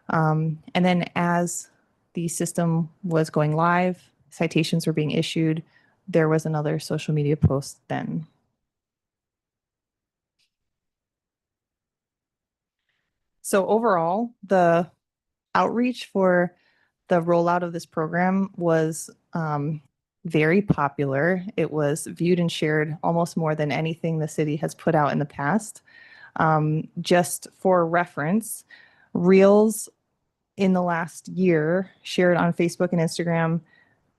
And then as the system was going live, citations were being issued, there was another social media post then. So overall, the outreach for the rollout of this program was very popular. It was viewed and shared almost more than anything the city has put out in the past. Just for reference, Reels in the last year shared on Facebook and Instagram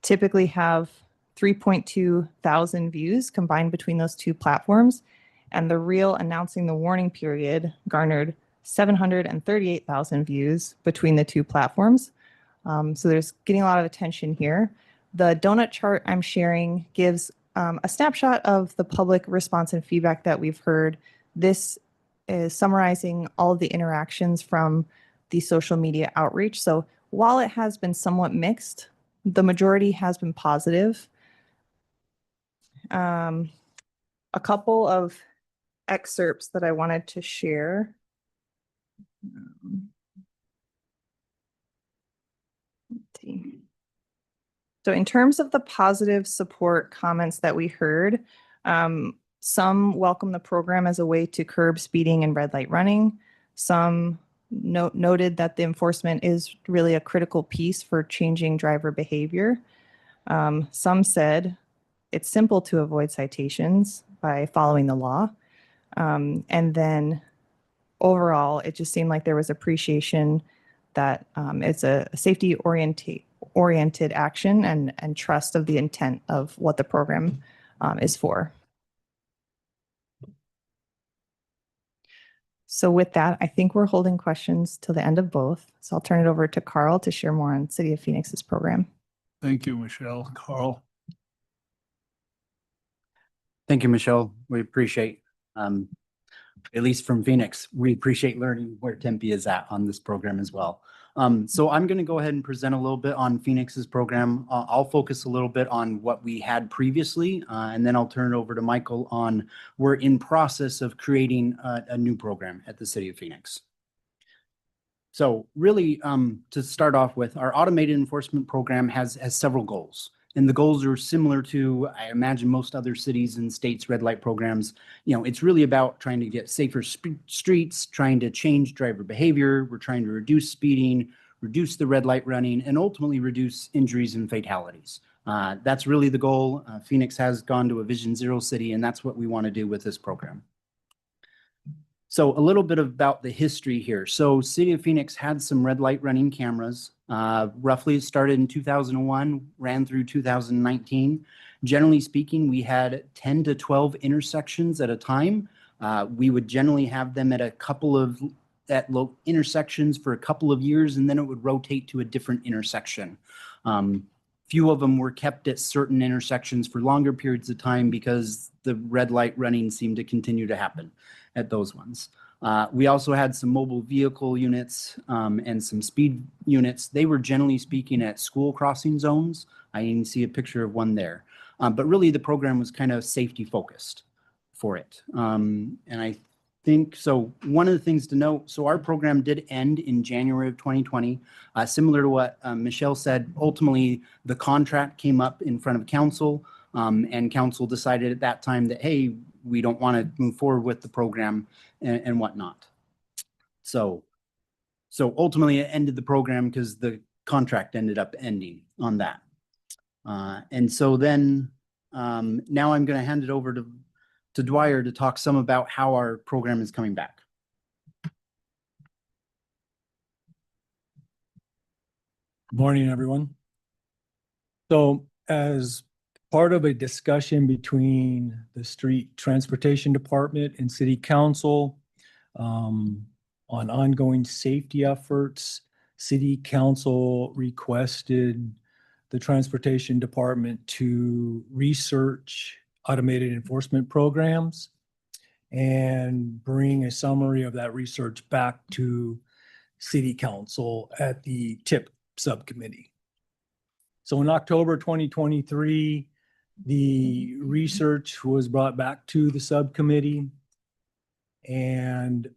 typically have 3.2 thousand views combined between those two platforms. And the reel announcing the warning period garnered 738,000 views between the two platforms. So there's getting a lot of attention here. The donut chart I'm sharing gives a snapshot of the public response and feedback that we've heard. This is summarizing all of the interactions from the social media outreach. So while it has been somewhat mixed, the majority has been positive. A couple of excerpts that I wanted to share. Let's see. So in terms of the positive support comments that we heard, some welcome the program as a way to curb speeding and red light running. Some noted that the enforcement is really a critical piece for changing driver behavior. Some said it's simple to avoid citations by following the law. And then overall, it just seemed like there was appreciation that it's a safety oriented action and trust of the intent of what the program is for. So with that, I think we're holding questions till the end of both. So I'll turn it over to Carl to share more on City of Phoenix's program. Thank you, Michelle. Carl. Thank you, Michelle. We appreciate, at least from Phoenix, we appreciate learning where Tempe is at on this program as well. So I'm going to go ahead and present a little bit on Phoenix's program. I'll focus a little bit on what we had previously, and then I'll turn it over to Michael on we're in process of creating a new program at the City of Phoenix. So really, to start off with, our automated enforcement program has several goals. And the goals are similar to, I imagine, most other cities and states' red light programs. You know, it's really about trying to get safer streets, trying to change driver behavior. We're trying to reduce speeding, reduce the red light running, and ultimately reduce injuries and fatalities. That's really the goal. Phoenix has gone to a Vision Zero city, and that's what we want to do with this program. So a little bit about the history here. So City of Phoenix had some red light running cameras. Roughly started in 2001, ran through 2019. Generally speaking, we had 10 to 12 intersections at a time. We would generally have them at a couple of intersections for a couple of years, and then it would rotate to a different intersection. Few of them were kept at certain intersections for longer periods of time because the red light running seemed to continue to happen at those ones. We also had some mobile vehicle units and some speed units. They were generally speaking at school crossing zones. I even see a picture of one there. But really the program was kind of safety focused for it. And I think, so one of the things to note, so our program did end in January of 2020. Similar to what Michelle said, ultimately the contract came up in front of council and council decided at that time that, hey, we don't want to move forward with the program and whatnot. So ultimately it ended the program because the contract ended up ending on that. And so then now I'm going to hand it over to Dwyer to talk some about how our program is coming back. Good morning, everyone. So as part of a discussion between the Street Transportation Department and City Council on ongoing safety efforts, City Council requested the Transportation Department to research automated enforcement programs and bring a summary of that research back to City Council at the TIP subcommittee. So in October 2023, the research was brought back to the subcommittee. And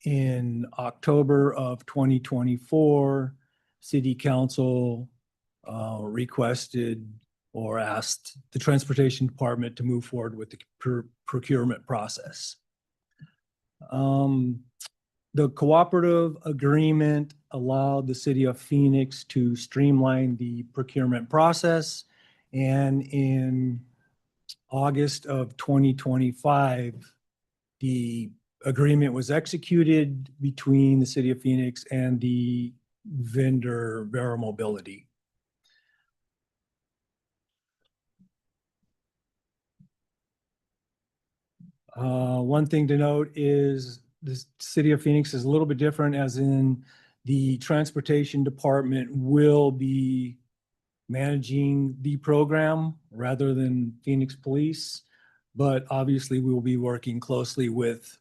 in October of 2024, City Council requested or asked the Transportation Department to move forward with the procurement process. The cooperative agreement allowed the City of Phoenix to streamline the procurement process. And in August of 2025, the agreement was executed between the City of Phoenix and the vendor Vera Mobility. One thing to note is the City of Phoenix is a little bit different, as in the Transportation Department will be managing the program rather than Phoenix Police. But obviously we will be working closely with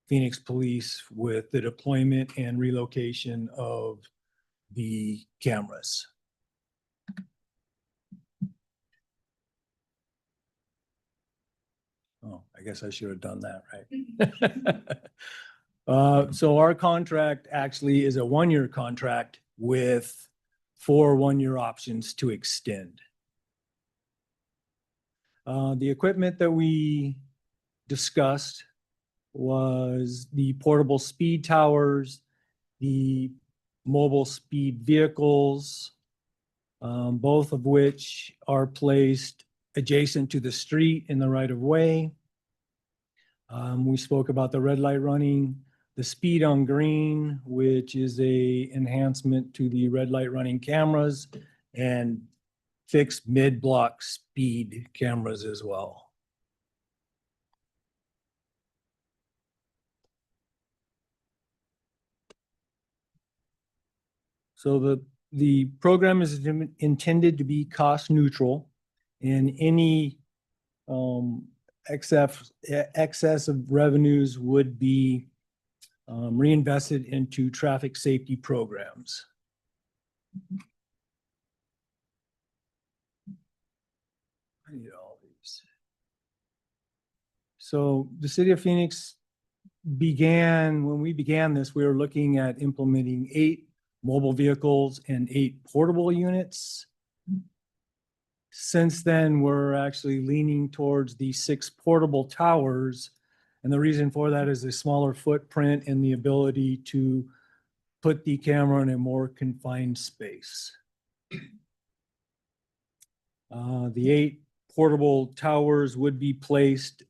Phoenix Police with the deployment and relocation of the cameras. Oh, I guess I should have done that, right? So our contract actually is a one-year contract with 4 one-year options to extend. The equipment that we discussed was the portable speed towers, the mobile speed vehicles, both of which are placed adjacent to the street in the right of way. We spoke about the red light running, the speed on green, which is a enhancement to the red light running cameras, and fixed mid-block speed cameras as well. So the program is intended to be cost neutral, and any excess of revenues would be reinvested into traffic safety programs. I need all these. So the City of Phoenix when we began this, we were looking at implementing 8 mobile vehicles and 8 portable units. Since then, we're actually leaning towards the 6 portable towers. And the reason for that is a smaller footprint and the ability to put the camera in a more confined space. The 8 portable towers would be placed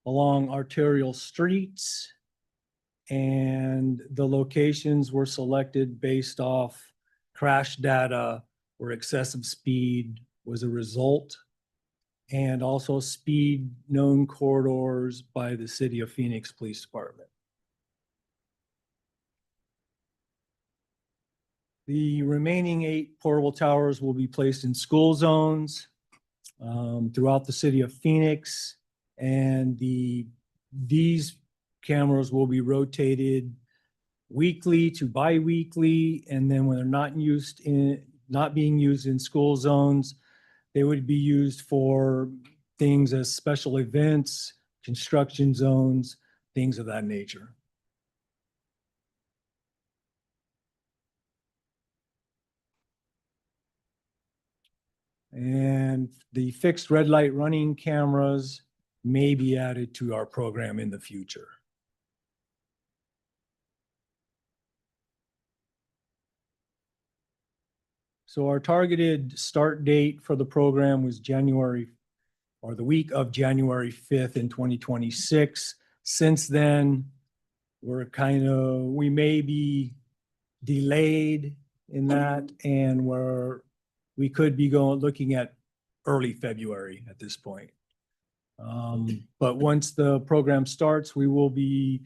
along arterial streets, and the locations were selected based off crash data where excessive speed was a result, and also speed known corridors by the City of Phoenix Police Department. The remaining 8 portable towers will be placed in school zones throughout the City of Phoenix, and these cameras will be rotated weekly to bi-weekly, and then when they're not being used in school zones, they would be used for things as special events, construction zones, things of that nature. And the fixed red light running cameras may be added to our program in the future. So our targeted start date for the program was the week of January 5th in 2026. Since then, we may be delayed in that, and we could be looking at early February at this point. But once the program starts, we will be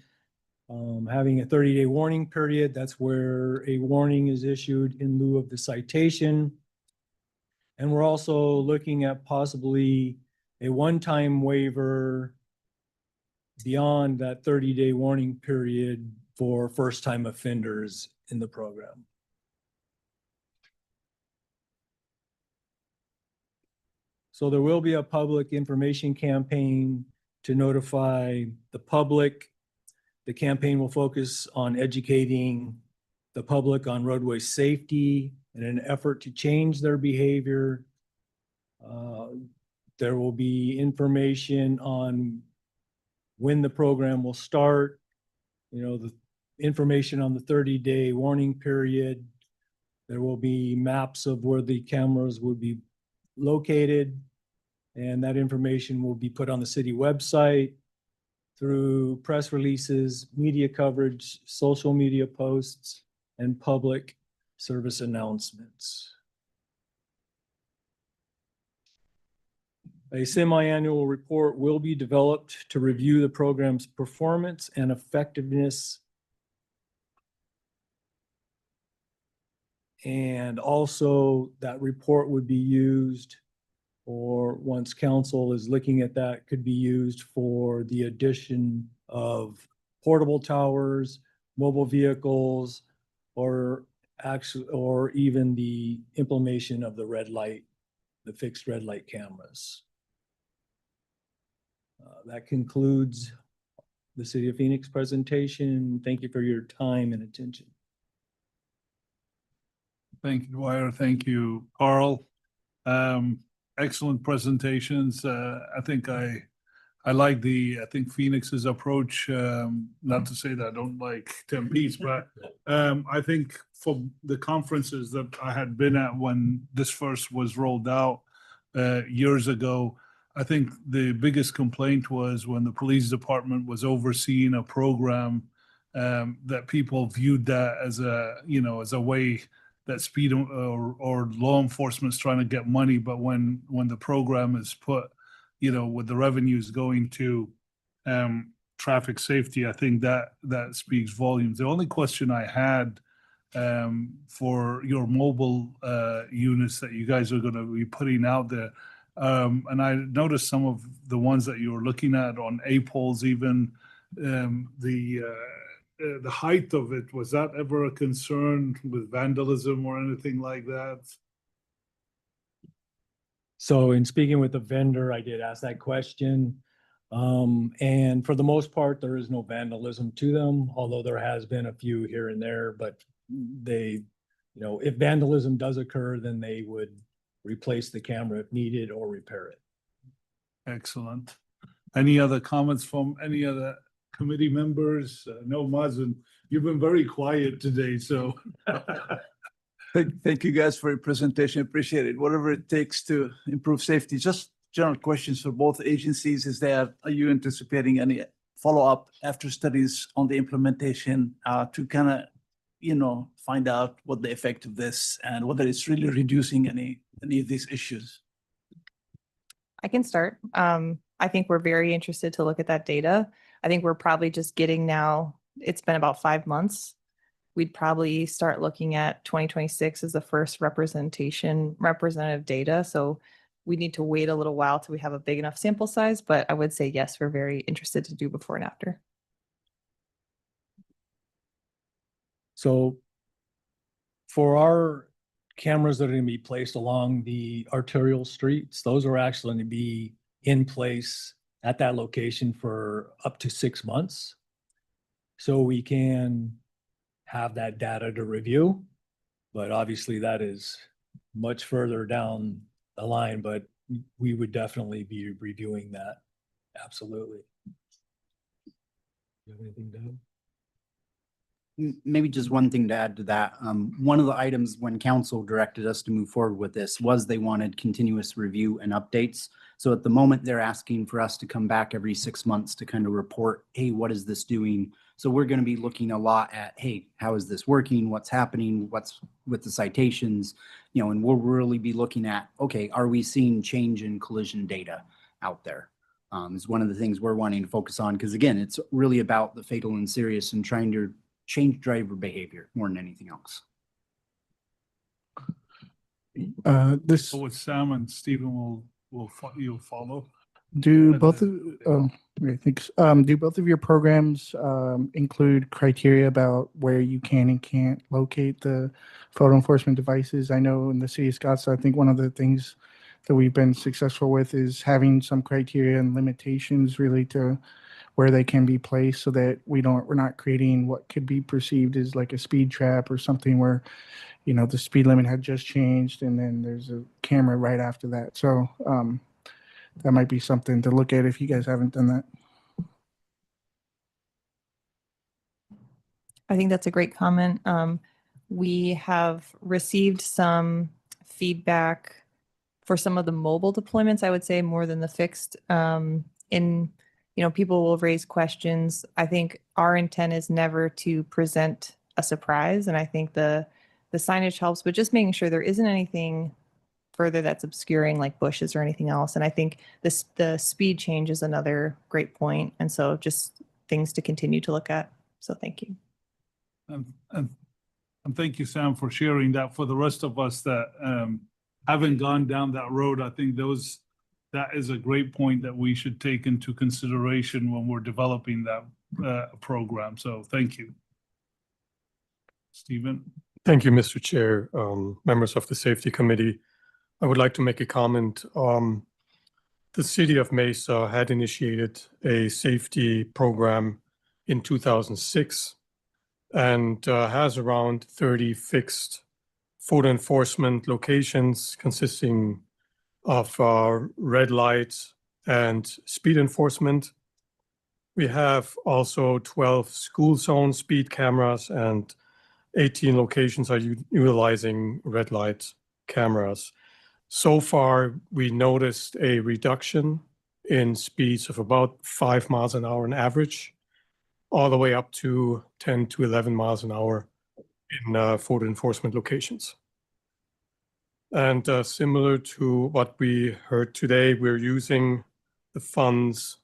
having a 30-day warning period. That's where a warning is issued in lieu of the citation. And we're also looking at possibly a one-time waiver beyond that 30-day warning period for first-time offenders in the program. So there will be a public information campaign to notify the public. The campaign will focus on educating the public on roadway safety in an effort to change their behavior. There will be information on when the program will start, the information on the 30-day warning period. There will be maps of where the cameras would be located, and that information will be put on the city website through press releases, media coverage, social media posts, and public service announcements. A semi-annual report will be developed to review the program's performance and effectiveness. And also that report would be used, or once council is looking at that, could be used for the addition of portable towers, mobile vehicles, or even the implementation of the red light, the fixed red light cameras. That concludes the City of Phoenix presentation. Thank you for your time and attention. Thank you, Dwyer. Thank you, Carl. Excellent presentations. I think Phoenix's approach, not to say that I don't like Tempe's, but I think for the conferences that I had been at when this first was rolled out years ago, I think the biggest complaint was when the police department was overseeing a program, that people viewed that as a way that speed or law enforcement's trying to get money. But when the program is put, with the revenues going to traffic safety, I think that speaks volumes. The only question I had for your mobile units that you guys are going to be putting out there, and I noticed some of the ones that you were looking at on A-poles, even the height of it, was that ever a concern with vandalism or anything like that? So in speaking with the vendor, I did ask that question. And for the most part, there is no vandalism to them, although there has been a few here and there, but they, if vandalism does occur, then they would replace the camera if needed or repair it. Excellent. Any other comments from any other committee members? No, Mazen, you've been very quiet today, so. Thank you guys for your presentation. Appreciate it. Whatever it takes to improve safety. Just general questions for both agencies. Are you anticipating any follow-up after studies on the implementation to kind of, find out what the effect of this and whether it's really reducing any of these issues? I can start. I think we're very interested to look at that data. I think we're probably just getting now, it's been about 5 months. We'd probably start looking at 2026 as the first representative data. So we need to wait a little while till we have a big enough sample size, but I would say, yes, we're very interested to do before and after. So for our cameras that are going to be placed along the arterial streets, those are actually going to be in place at that location for up to 6 months. So we can have that data to review, but obviously that is much further down the line, but we would definitely be reviewing that. Absolutely. You have anything to add? Maybe just one thing to add to that. One of the items when council directed us to move forward with this was they wanted continuous review and updates. So at the moment, they're asking for us to come back every 6 months to kind of report, hey, what is this doing? So we're going to be looking a lot at, hey, how is this working? What's happening? What's with the citations? And we'll really be looking at, okay, are we seeing change in collision data out there? Is one of the things we're wanting to focus on, because again, it's really about the fatal and serious and trying to change driver behavior more than anything else. This So with Sam and Stephen, you'll follow. Do both of, great, thanks. Do both of your programs include criteria about where you can and can't locate the photo enforcement devices? I know in the city of Scottsdale, I think one of the things that we've been successful with is having some criteria and limitations really to where they can be placed so that we're not creating what could be perceived as like a speed trap or something where, you know, the speed limit had just changed and then there's a camera right after that. So that might be something to look at if you guys haven't done that. I think that's a great comment. We have received some feedback for some of the mobile deployments, I would say more than the fixed. People will raise questions. I think our intent is never to present a surprise. And I think the signage helps, but just making sure there isn't anything further that's obscuring like bushes or anything else. And I think the speed change is another great point. And so just things to continue to look at. So thank you. And thank you, Sam, for sharing that. For the rest of us that haven't gone down that road, I think that is a great point that we should take into consideration when we're developing that program. So thank you. Stephen. Thank you, Mr. Chair, members of the Safety Committee. I would like to make a comment. The City of Mesa had initiated a safety program in 2006 and has around 30 fixed photo enforcement locations consisting of red lights and speed enforcement. We have also 12 school zone speed cameras and 18 locations are utilizing red light cameras. So far, we noticed a reduction in speeds of about 5 miles an hour on average, all the way up to 10 to 11 miles an hour in photo enforcement locations. And similar to what we heard today, we're using the funds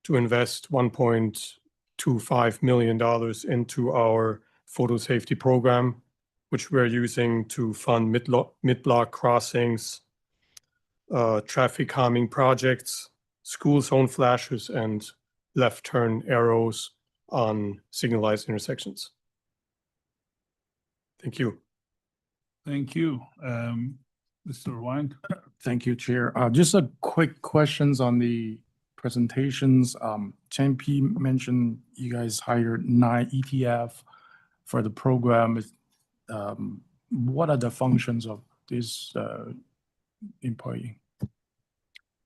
to invest $1.25 million into our photo safety program, which we're using to fund mid-block crossings, traffic calming projects, school zone flashes, and left turn arrows on signalized intersections. Thank you. Thank you. Mr. Wang. Thank you, Chair. Just a quick questions on the presentations. Tempe mentioned you guys hired 9 ETF for the program. What are the functions of this employee?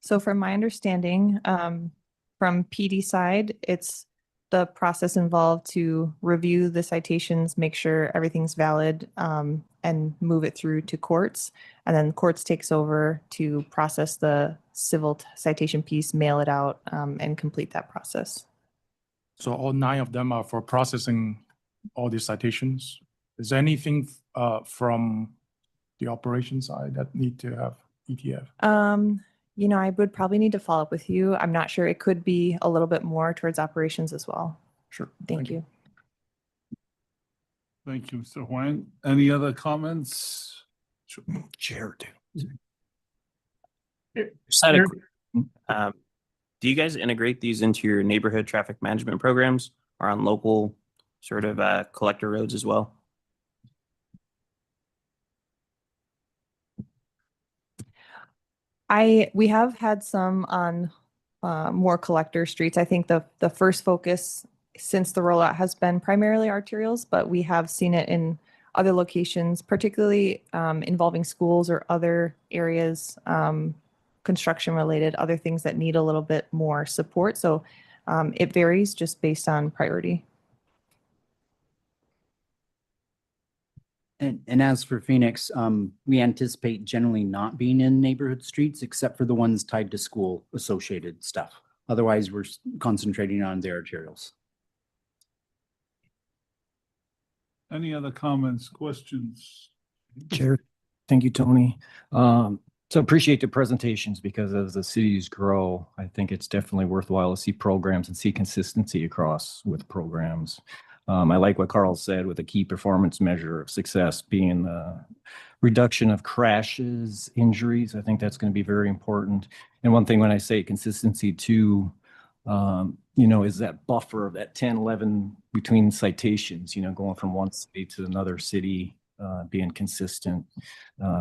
So from my understanding, from PD side, it's the process involved to review the citations, make sure everything's valid, and move it through to courts. And then courts takes over to process the civil citation piece, mail it out, and complete that process. So all 9 of them are for processing all these citations. Is there anything from the operation side that need to have ETF? I would probably need to follow up with you. I'm not sure. It could be a little bit more towards operations as well. Sure. Thank you. Thank you, Mr. Huang. Any other comments? Chair, too. Just had a quick- do you guys integrate these into your neighborhood traffic management programs or on local sort of collector roads as well? We have had some on more collector streets. I think the first focus since the rollout has been primarily arterials, but we have seen it in other locations, particularly involving schools or other areas, construction related, other things that need a little bit more support. So it varies just based on priority. And as for Phoenix, we anticipate generally not being in neighborhood streets except for the ones tied to school associated stuff. Otherwise, we're concentrating on the arterials. Any other comments, questions? Chair, thank you, Tony. So appreciate the presentations because as the cities grow, I think it's definitely worthwhile to see programs and see consistency across with programs. I like what Carl said with a key performance measure of success being the reduction of crashes, injuries. I think that's going to be very important. And one thing when I say consistency too, is that buffer of that 10, 11 between citations, going from one city to another city, being consistent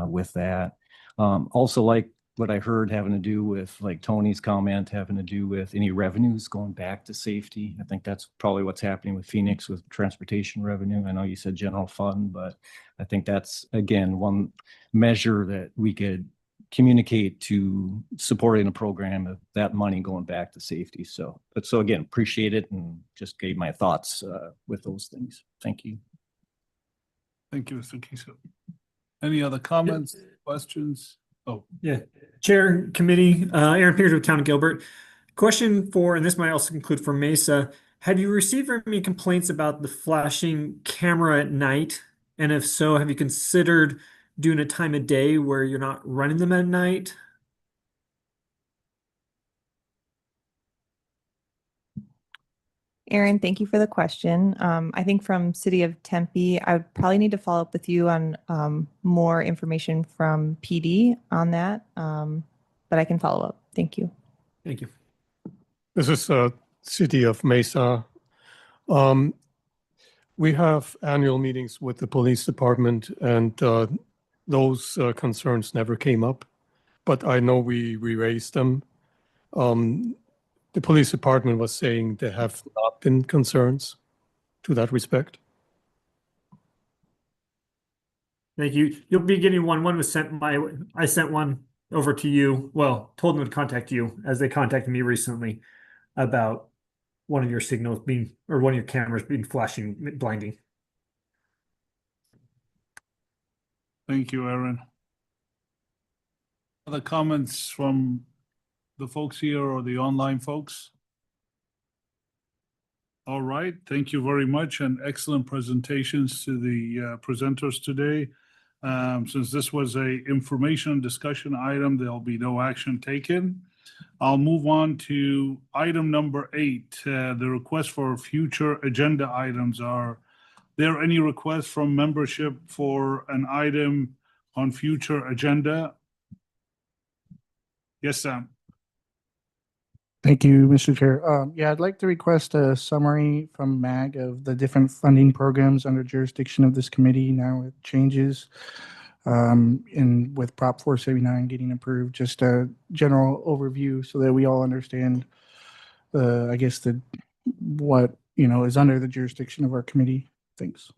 with that. Also like what I heard having to do with like Tony's comment, having to do with any revenues going back to safety. I think that's probably what's happening with Phoenix with transportation revenue. I know you said general fund, but I think that's, again, one measure that we could communicate to supporting a program of that money going back to safety. So again, appreciate it and just gave my thoughts with those things. Thank you. Thank you, Mr. Kiso. Any other comments, questions? Oh, yeah. Chair, committee, Aaron Peters with Town of Gilbert. Question for, and this might also include for Mesa, have you received any complaints about the flashing camera at night? And if so, have you considered doing a time of day where you're not running them at night? Aaron, thank you for the question. I think from City of Tempe, I would probably need to follow up with you on more information from PD on that, but I can follow up. Thank you. Thank you. This is City of Mesa. We have annual meetings with the police department, and those concerns never came up, but I know we raised them. The police department was saying there have not been concerns to that respect. Thank you. You'll be getting one. One was sent my way. I sent one over to you. Well, told them to contact you as they contacted me recently about one of your signals being, or one of your cameras being flashing, blinding. thank you, Aaron. Other comments from the folks here or the online folks? All right, thank you very much, and excellent presentations to the presenters today. Since this was a information discussion item, there'll be no action taken. I'll move on to item number 8, the request for future agenda items. Are there any requests from membership for an item on future agenda? Yes, Sam. Thank you, Mr. Chair. Yeah, I'd like to request a summary from MAG of the different funding programs under jurisdiction of this committee. Now it changes in with Prop 479 getting approved, just a general overview so that we all understand I guess what is under the jurisdiction of our committee. Thanks.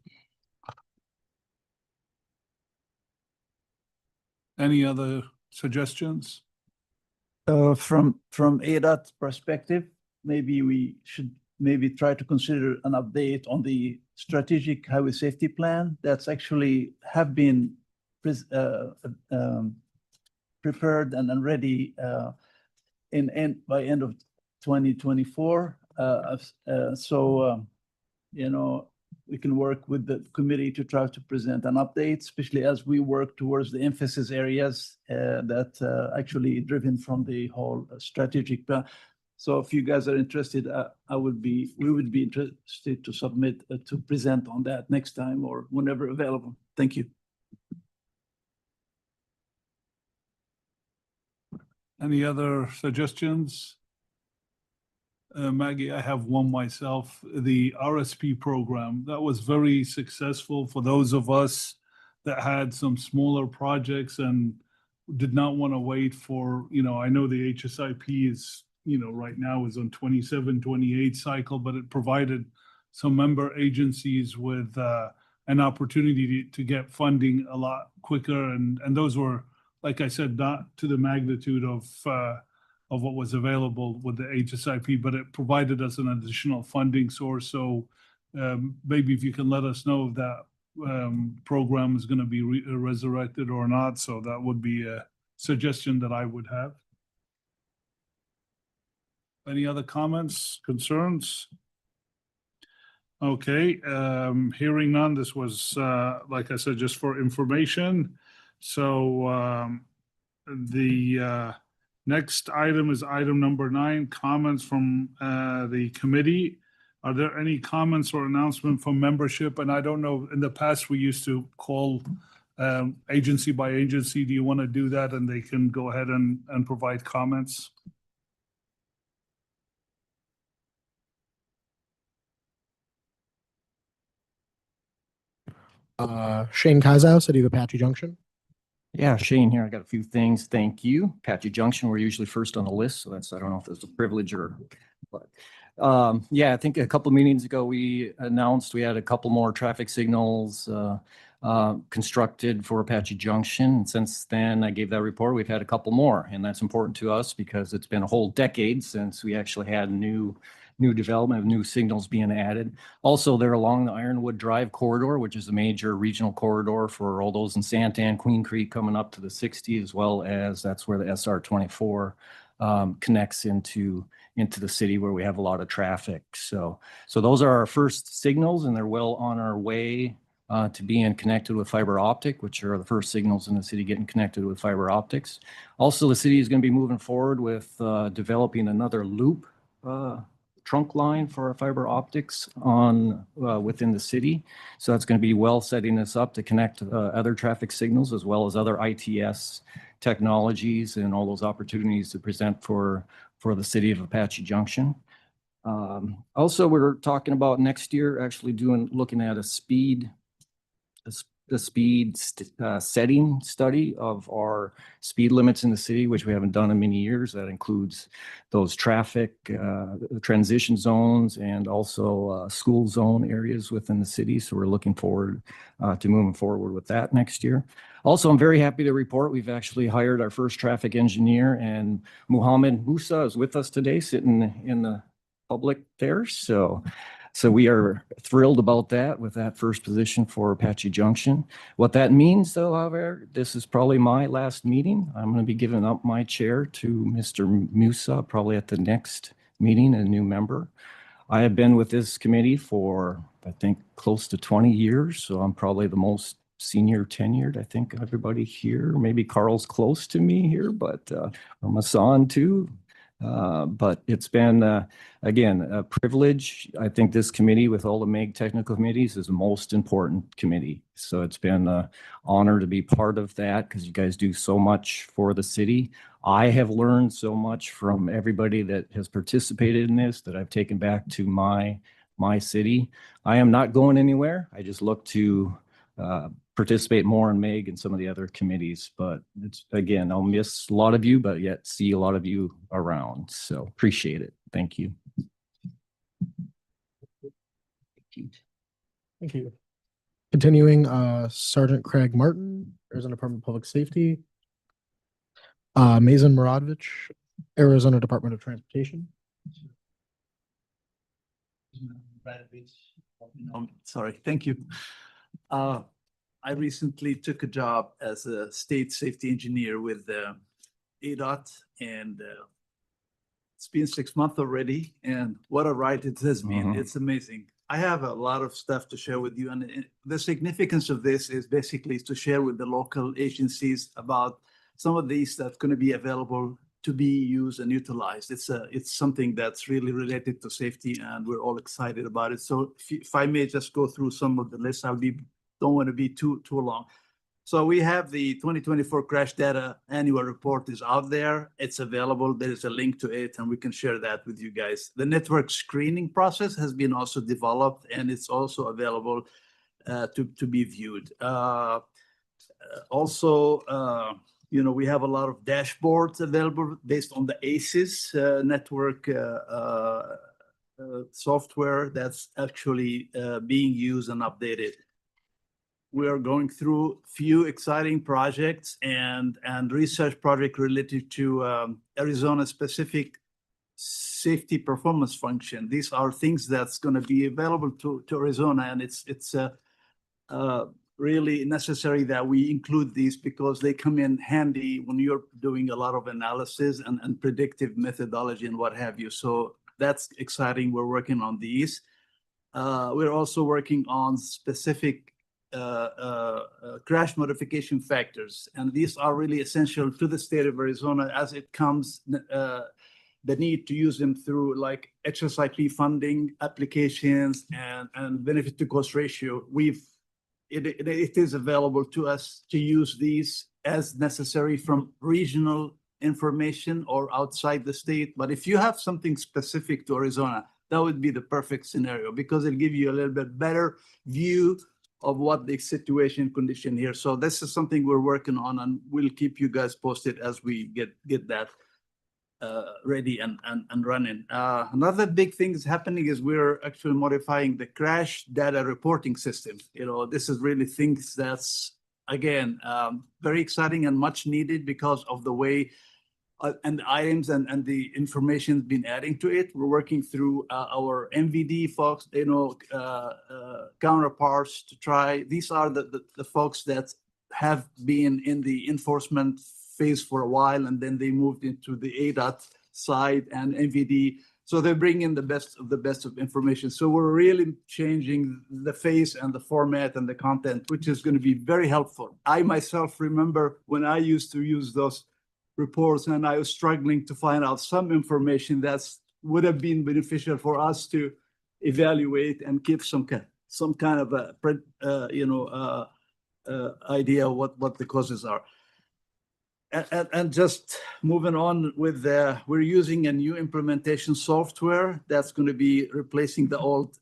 Any other suggestions? From ADOT perspective, maybe we should try to consider an update on the strategic highway safety plan that's actually have been prepared and ready by end of 2024. We can work with the committee to try to present an update, especially as we work towards the emphasis areas that actually driven from the whole strategic plan. So if you guys are interested, we would be interested to submit, to present on that next time or whenever available. Thank you. Any other suggestions? Maggie, I have one myself. The RSP program, that was very successful for those of us that had some smaller projects and did not want to wait for, I know the HSIP is, right now is on 27, 28 cycle, but it provided some member agencies with an opportunity to get funding a lot quicker. And those were, like I said, not to the magnitude of what was available with the HSIP, but it provided us an additional funding source. So maybe if you can let us know if that program is going to be resurrected or not. So that would be a suggestion that I would have. Any other comments, concerns? Okay, hearing none, this was, like I said, just for information. So the next item is item number 9, comments from the committee. Are there any comments or announcement from membership? And I don't know, in the past, we used to call agency by agency. Do you want to do that? And they can go ahead and provide comments? Shane Kazau, City of Apache Junction. Yeah, Shane here. I got a few things. Thank you. Apache Junction, we're usually first on the list, so that's, I don't know if that's a privilege or, but yeah, I think a couple of meetings ago, we announced we had a couple more traffic signals constructed for Apache Junction. And since then, I gave that report. We've had a couple more, and that's important to us because it's been a whole decade since we actually had new development of new signals being added. Also, they're along the Ironwood Drive corridor, which is a major regional corridor for all those in Santan, Queen Creek coming up to the 60, as well as that's where the SR 24 connects into the city where we have a lot of traffic. So those are our first signals, and they're well on our way to being connected with fiber optic, which are the first signals in the city getting connected with fiber optics. Also, the city is going to be moving forward with developing another loop trunk line for our fiber optics on within the city. So that's going to be well setting us up to connect other traffic signals as well as other ITS technologies and all those opportunities to present for the city of Apache Junction. Also, we're talking about next year actually looking at a speed setting study of our speed limits in the city, which we haven't done in many years. That includes those traffic transition zones and also school zone areas within the city. So we're looking forward to moving forward with that next year. Also, I'm very happy to report we've actually hired our first traffic engineer, and Muhammad Musa is with us today, sitting in the public there. So we are thrilled about that with that first position for Apache Junction. What that means, though, however, this is probably my last meeting. I'm going to be giving up my chair to Mr. Musa probably at the next meeting, a new member. I have been with this committee for, I think, close to 20 years, so I'm probably the most senior tenured. I think everybody here, maybe Carl's close to me here, but or Masan too. But it's been, again, a privilege. I think this committee with all the MEG technical committees is the most important committee. So it's been an honor to be part of that because you guys do so much for the city. I have learned so much from everybody that has participated in this that I've taken back to my city. I am not going anywhere. I just look to participate more in MEG and some of the other committees. But it's, again, I'll miss a lot of you, but yet see a lot of you around. So appreciate it. Thank you. Thank you. Continuing, Sergeant Craig Martin, Arizona Department of Public Safety. Mason Moradovich, Arizona Department of Transportation. Sorry, thank you. I recently took a job as a state safety engineer with ADOT, and it's been 6 months already, and what a ride it has been. It's amazing. I have a lot of stuff to share with you, and the significance of this is basically to share with the local agencies about some of these that's going to be available to be used and utilized. It's something that's really related to safety, and we're all excited about it. So if I may just go through some of the lists, don't want to be too long. So we have the 2024 crash data annual report is out there. It's available. There is a link to it, and we can share that with you guys. The network screening process has been also developed, and it's also available to be viewed. We have a lot of dashboards available based on the ACES network software that's actually being used and updated. We are going through few exciting projects and research project related to Arizona specific safety performance function. These are things that's going to be available to Arizona, and it's really necessary that we include these because they come in handy when you're doing a lot of analysis and predictive methodology and what have you. So that's exciting. We're working on these. We're also working on specific crash modification factors, and these are really essential to the state of Arizona as it comes the need to use them through like HSIP funding applications and benefit to cost ratio. It is available to us to use these as necessary from regional information or outside the state. But if you have something specific to Arizona, that would be the perfect scenario because it'll give you a little bit better view of what the situation condition here. So this is something we're working on, and we'll keep you guys posted as we get that ready and running. Another big thing is happening is we're actually modifying the crash data reporting system. This is really things that's, again, very exciting and much needed because of the way and the items and the information been adding to it. We're working through our MVD folks, counterparts to try. These are the folks that have been in the enforcement phase for a while, and then they moved into the ADOT side and MVD. So they bring in the best of information. So we're really changing the face and the format and the content, which is going to be very helpful. I myself remember when I used to use those reports and I was struggling to find out some information that would have been beneficial for us to evaluate and give some kind of a idea what the causes are. And just moving on with we're using a new implementation software that's going to be replacing the old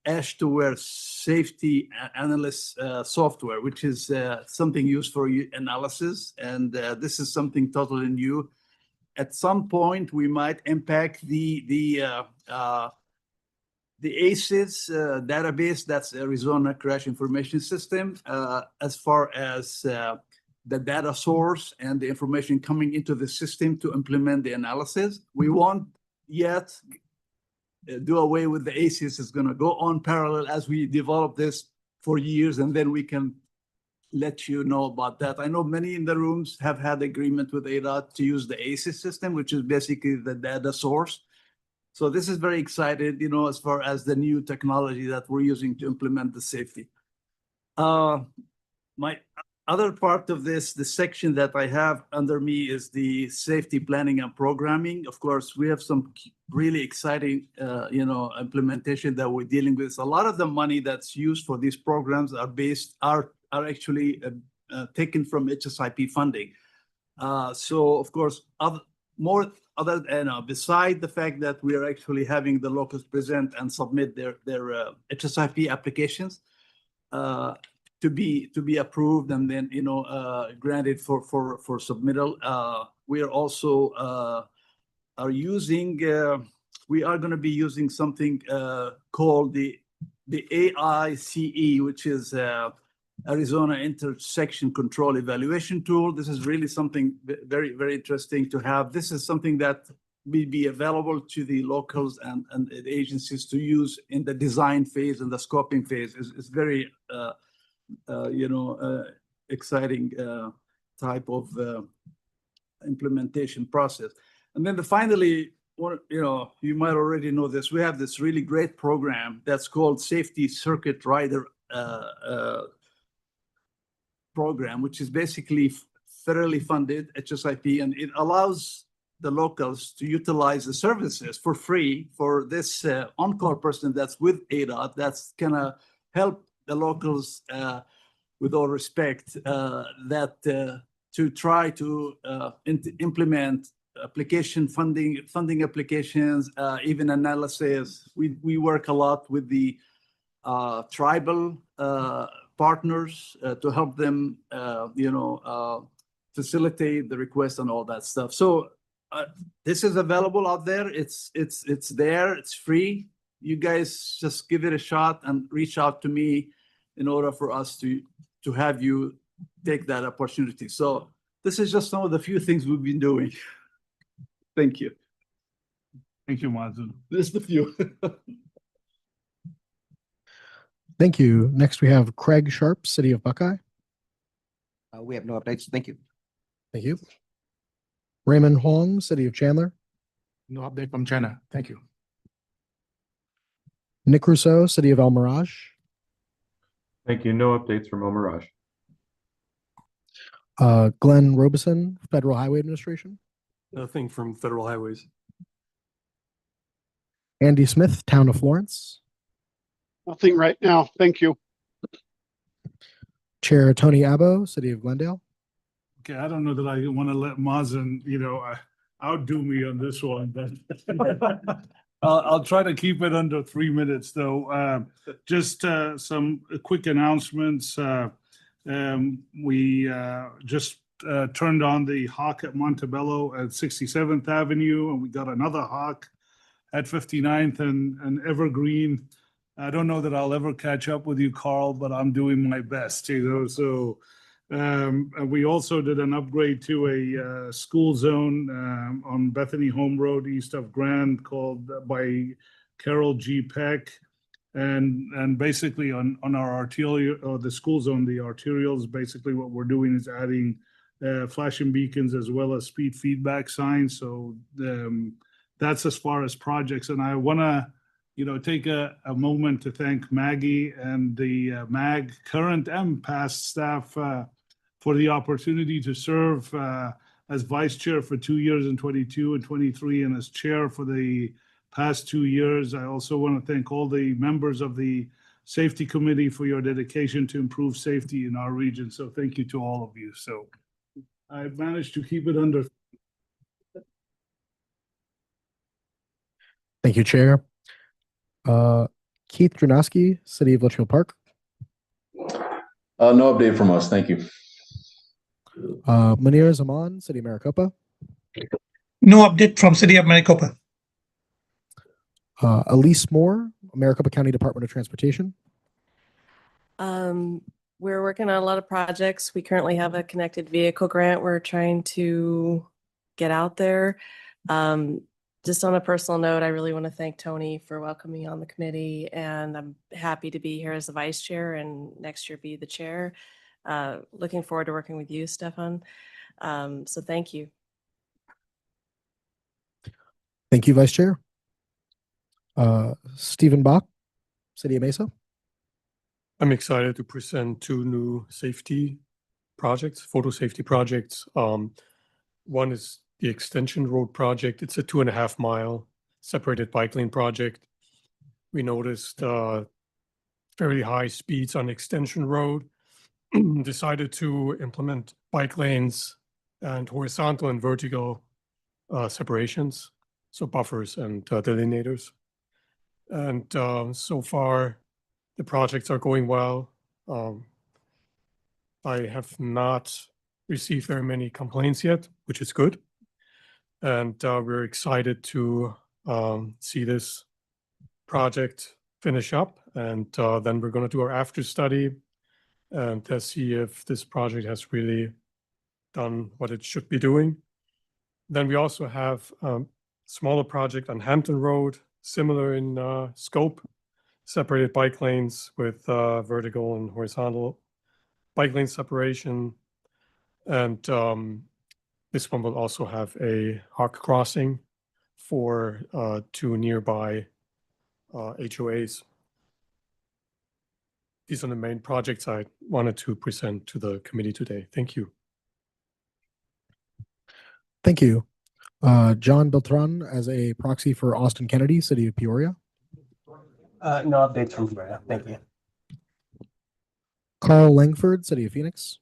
Ash2Ware safety analyst software, which is something used for analysis. And this is something totally new. At some point, we might impact the ACES database, that's Arizona Crash Information System, as far as the data source and the information coming into the system to implement the analysis. We won't yet do away with the ACES. It's going to go on parallel as we develop this for years, and then we can let you know about that. I know many in the rooms have had agreement with ADOT to use the ACES system, which is basically the data source. So this is very excited, as far as the new technology that we're using to implement the safety. My other part of this, the section that I have under me is the safety planning and programming. Of course, we have some really exciting, implementation that we're dealing with. A lot of the money that's used for these programs are actually taken from HSIP funding. So of course, beside the fact that we are actually having the locals present and submit their HSIP applications, to be approved and then granted for submittal. We are also we are going to be using something called the AICE, which is Arizona Intersection Control Evaluation Tool. This is really something very, very interesting to have. This is something that will be available to the locals and the agencies to use in the design phase and the scoping phase. It's very exciting type of implementation process. And then finally, you might already know this, we have this really great program that's called Safety Circuit Rider program, which is basically federally funded HSIP, and it allows the locals to utilize the services for free for this on-call person that's with ADOT. That's gonna help the locals, with all respect, to try to implement application funding applications, even analysis. We work a lot with the tribal partners to help them, facilitate the request and all that stuff. So this is available out there. It's there. It's free. You guys just give it a shot and reach out to me in order for us to have you take that opportunity. So this is just some of the few things we've been doing. Thank you. Thank you, Mazun. This is the few. Thank you. Next, we have Craig Sharp, City of Buckeye. We have no updates. Thank you. Thank you. Raymond Huang, City of Chandler. No update from China. Thank you. Nick Rousseau, City of El Mirage. Thank you. No updates from El Mirage. Glenn Robeson, Federal Highway Administration. Nothing from Federal Highways. Andy Smith, Town of Florence. Nothing right now. Thank you. Chair Tony Abbo, City of Glendale. Okay, I don't know that I want to let Mazen, outdo me on this one, but I'll try to keep it under 3 minutes, though. Just some quick announcements. We just turned on the Hawk at Montebello at 67th Avenue, and we got another Hawk at 59th and Evergreen. I don't know that I'll ever catch up with you, Carl, but I'm doing my best, So and we also did an upgrade to a school zone on Bethany Home Road east of Grand called by Carol G. Peck. And basically on our arterial, or the school zone, the arterials, basically what we're doing is adding flashing beacons as well as speed feedback signs. So that's as far as projects. And I want to, take a moment to thank Maggie and the MAG current and past staff for the opportunity to serve as vice chair for 2 years in 22 and 23 and as chair for the past 2 years. I also want to thank all the members of the safety committee for your dedication to improve safety in our region. So thank you to all of you. So I managed to keep it under. Thank you, Chair. Keith Dranowski, City of Litchfield Park. No update from us. Thank you. Munir Zaman, City of Maricopa. No update from City of Maricopa. Elise Moore, Maricopa County Department of Transportation. We're working on a lot of projects. We currently have a connected vehicle grant we're trying to get out there. Just on a personal note, I really want to thank Tony for welcoming me on the committee, and I'm happy to be here as the vice chair and next year be the chair. Looking forward to working with you, Stefan. So thank you. Thank you, Vice Chair. Stephen Bach, City of Mesa. I'm excited to present 2 new safety projects, photo safety projects. One is the Extension Road project. It's a 2.5 mile separated bike lane project. We noticed fairly high speeds on Extension Road. Decided to implement bike lanes and horizontal and vertical separations, so buffers and delineators. And so far, the projects are going well. I have not received very many complaints yet, which is good. And we're excited to see this project finish up. And then we're going to do our after study and see if this project has really done what it should be doing. Then we also have a smaller project on Hampton Road, similar in scope, separated bike lanes with vertical and horizontal bike lane separation. And this one will also have a Hawk crossing for 2 nearby HOAs. These are the main projects I wanted to present to the committee today. Thank you. Thank you. John Beltran as a proxy for Austin Kennedy, City of Peoria. No updates from right now. Thank you. Carl Langford, City of Phoenix.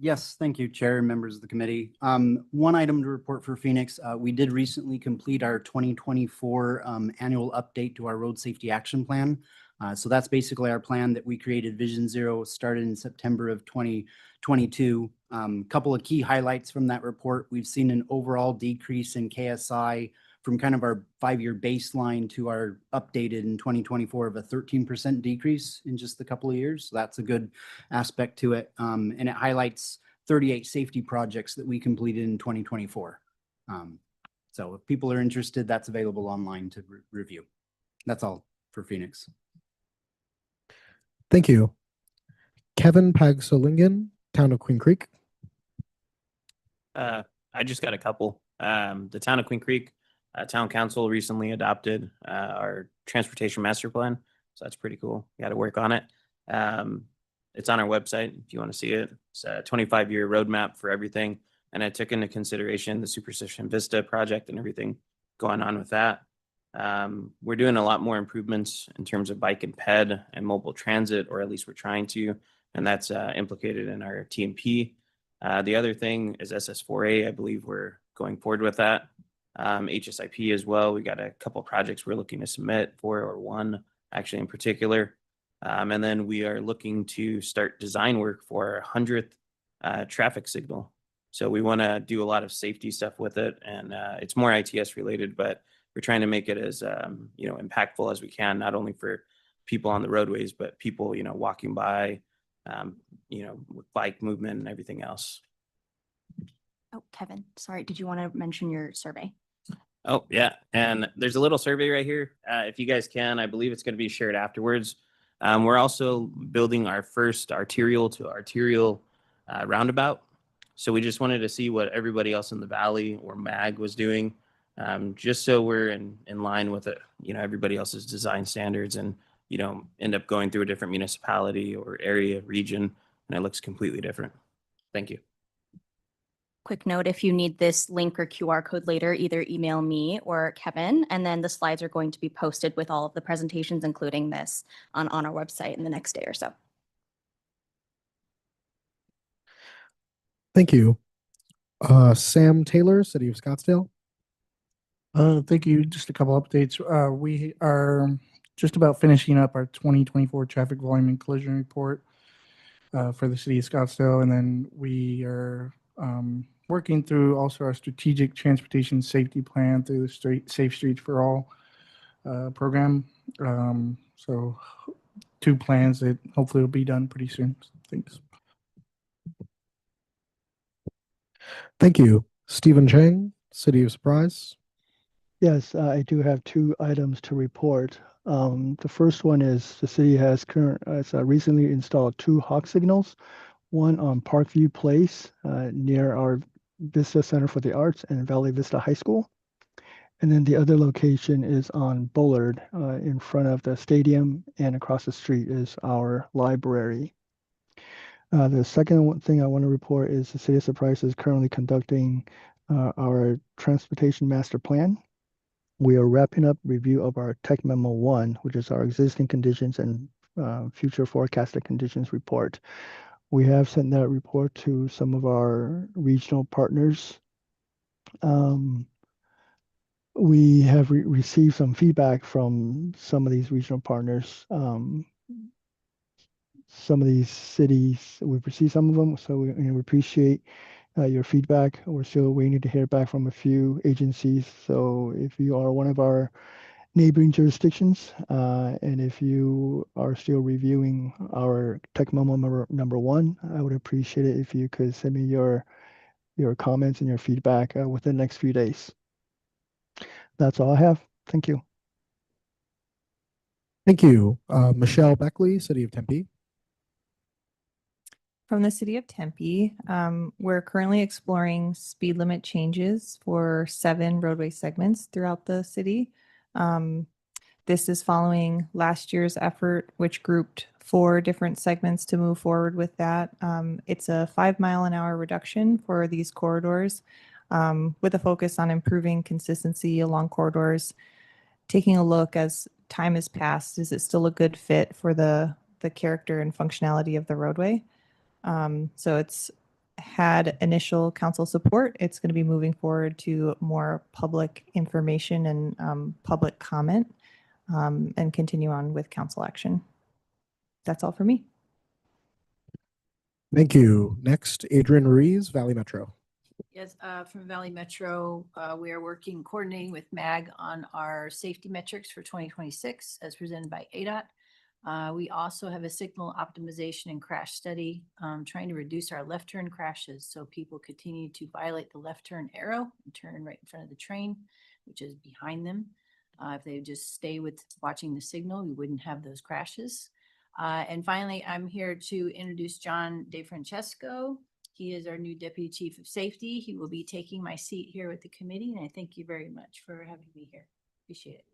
Yes, thank you, Chair and members of the committee. One item to report for Phoenix. We did recently complete our 2024 annual update to our road safety action plan. So that's basically our plan that we created. Vision Zero started in September of 2022. Couple of key highlights from that report. We've seen an overall decrease in KSI from kind of our 5-year baseline to our updated in 2024 of a 13% decrease in just a couple of years. So that's a good aspect to it. And it highlights 38 safety projects that we completed in 2024. So if people are interested, that's available online to review. That's all for Phoenix. Thank you. Kevin Pagsolingen, Town of Queen Creek. I just got a couple. The Town of Queen Creek Town Council recently adopted our transportation master plan. So that's pretty cool. We got to work on it. It's on our website if you want to see it. It's a 25-year roadmap for everything. And I took into consideration the Superstition Vista project and everything going on with that. We're doing a lot more improvements in terms of bike and ped and mobile transit, or at least we're trying to, and that's implicated in our TMP. The other thing is SS4A. I believe we're going forward with that. HSIP as well. We got a couple projects we're looking to submit for, or one actually in particular. And then we are looking to start design work for our 100th traffic signal. So we want to do a lot of safety stuff with it, and it's more ITS related, but we're trying to make it as impactful as we can, not only for people on the roadways, but people walking by, with bike movement and everything else. Oh, Kevin, sorry, did you want to mention your survey? Oh, yeah. And there's a little survey right here. If you guys can, I believe it's going to be shared afterwards. We're also building our first arterial to arterial roundabout. So we just wanted to see what everybody else in the valley or MAG was doing, just so we're in line with it, everybody else's design standards, and end up going through a different municipality or area, region, and it looks completely different. Thank you. Quick note, if you need this link or QR code later, either email me or Kevin, and then the slides are going to be posted with all of the presentations, including this, on our website in the next day or so. Thank you. Sam Taylor, City of Scottsdale. Thank you. Just a couple updates. We are just about finishing up our 2024 traffic volume and collision report for the city of Scottsdale. And then we are working through also our strategic transportation safety plan through the Safe Streets for All program. So 2 plans that hopefully will be done pretty soon. Thanks. Thank you. Stephen Chang, City of Surprise. Yes, I do have 2 items to report. The first one is the city has recently installed 2 hawk signals, one on Parkview Place near our Vista Center for the Arts and Valley Vista High School. And then the other location is on Bullard in front of the stadium, and across the street is our library. The second thing I want to report is the City of Surprise is currently conducting our transportation master plan. We are wrapping up review of our Tech Memo 1, which is our existing conditions and future forecasted conditions report. We have sent that report to some of our regional partners. We have received some feedback from some of these regional partners. Some of these cities, we've received some of them, so we appreciate your feedback. We're still waiting to hear back from a few agencies. So if you are one of our neighboring jurisdictions, and if you are still reviewing our Tech Memo number 1, I would appreciate it if you could send me your comments and your feedback within the next few days. That's all I have. Thank you. Thank you. Michelle Beckley, City of Tempe. From the city of Tempe, we're currently exploring speed limit changes for 7 roadway segments throughout the city. This is following last year's effort, which grouped 4 different segments to move forward with that. It's a 5-mile-an-hour reduction for these corridors, with a focus on improving consistency along corridors, taking a look as time has passed, is it still a good fit for the character and functionality of the roadway? So it's had initial council support. It's going to be moving forward to more public information and public comment, and continue on with council action. That's all for me. Thank you. Next, Adrian Ruiz, Valley Metro. Yes, from Valley Metro, we are working, coordinating with MAG on our safety metrics for 2026 as presented by ADOT. We also have a signal optimization and crash study, trying to reduce our left turn crashes so people continue to violate the left turn arrow and turn right in front of the train, which is behind them. If they just stay with watching the signal, we wouldn't have those crashes. And finally, I'm here to introduce John DeFrancesco. He is our new Deputy Chief of Safety. He will be taking my seat here with the committee, and I thank you very much for having me here. Appreciate it.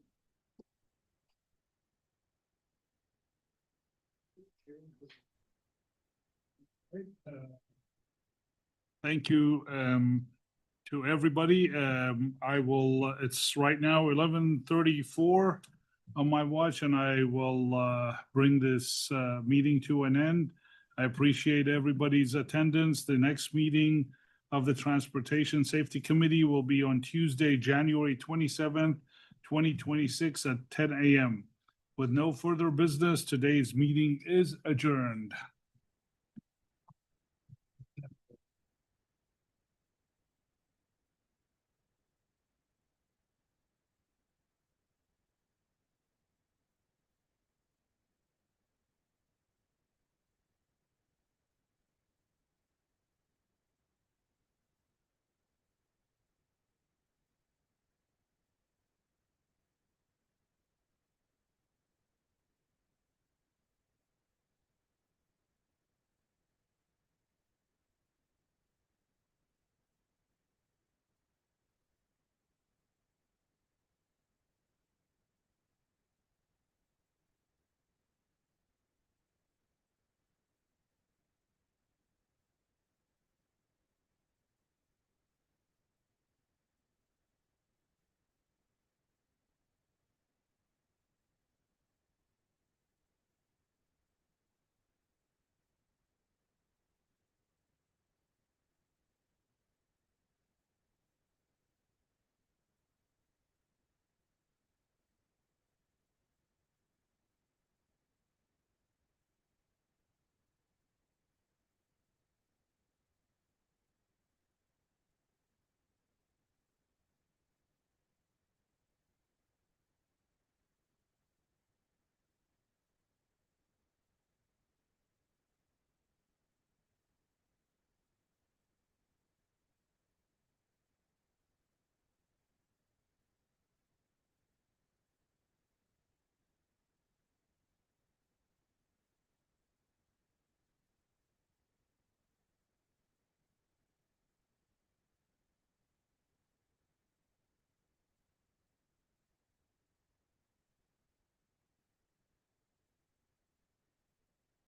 Thank you, to everybody. I will, it's right now 11:34 on my watch, and I will bring this meeting to an end. I appreciate everybody's attendance. The next meeting of the Transportation Safety Committee will be on Tuesday, January 27th, 2026 at 10 a.m. With no further business, today's meeting is adjourned.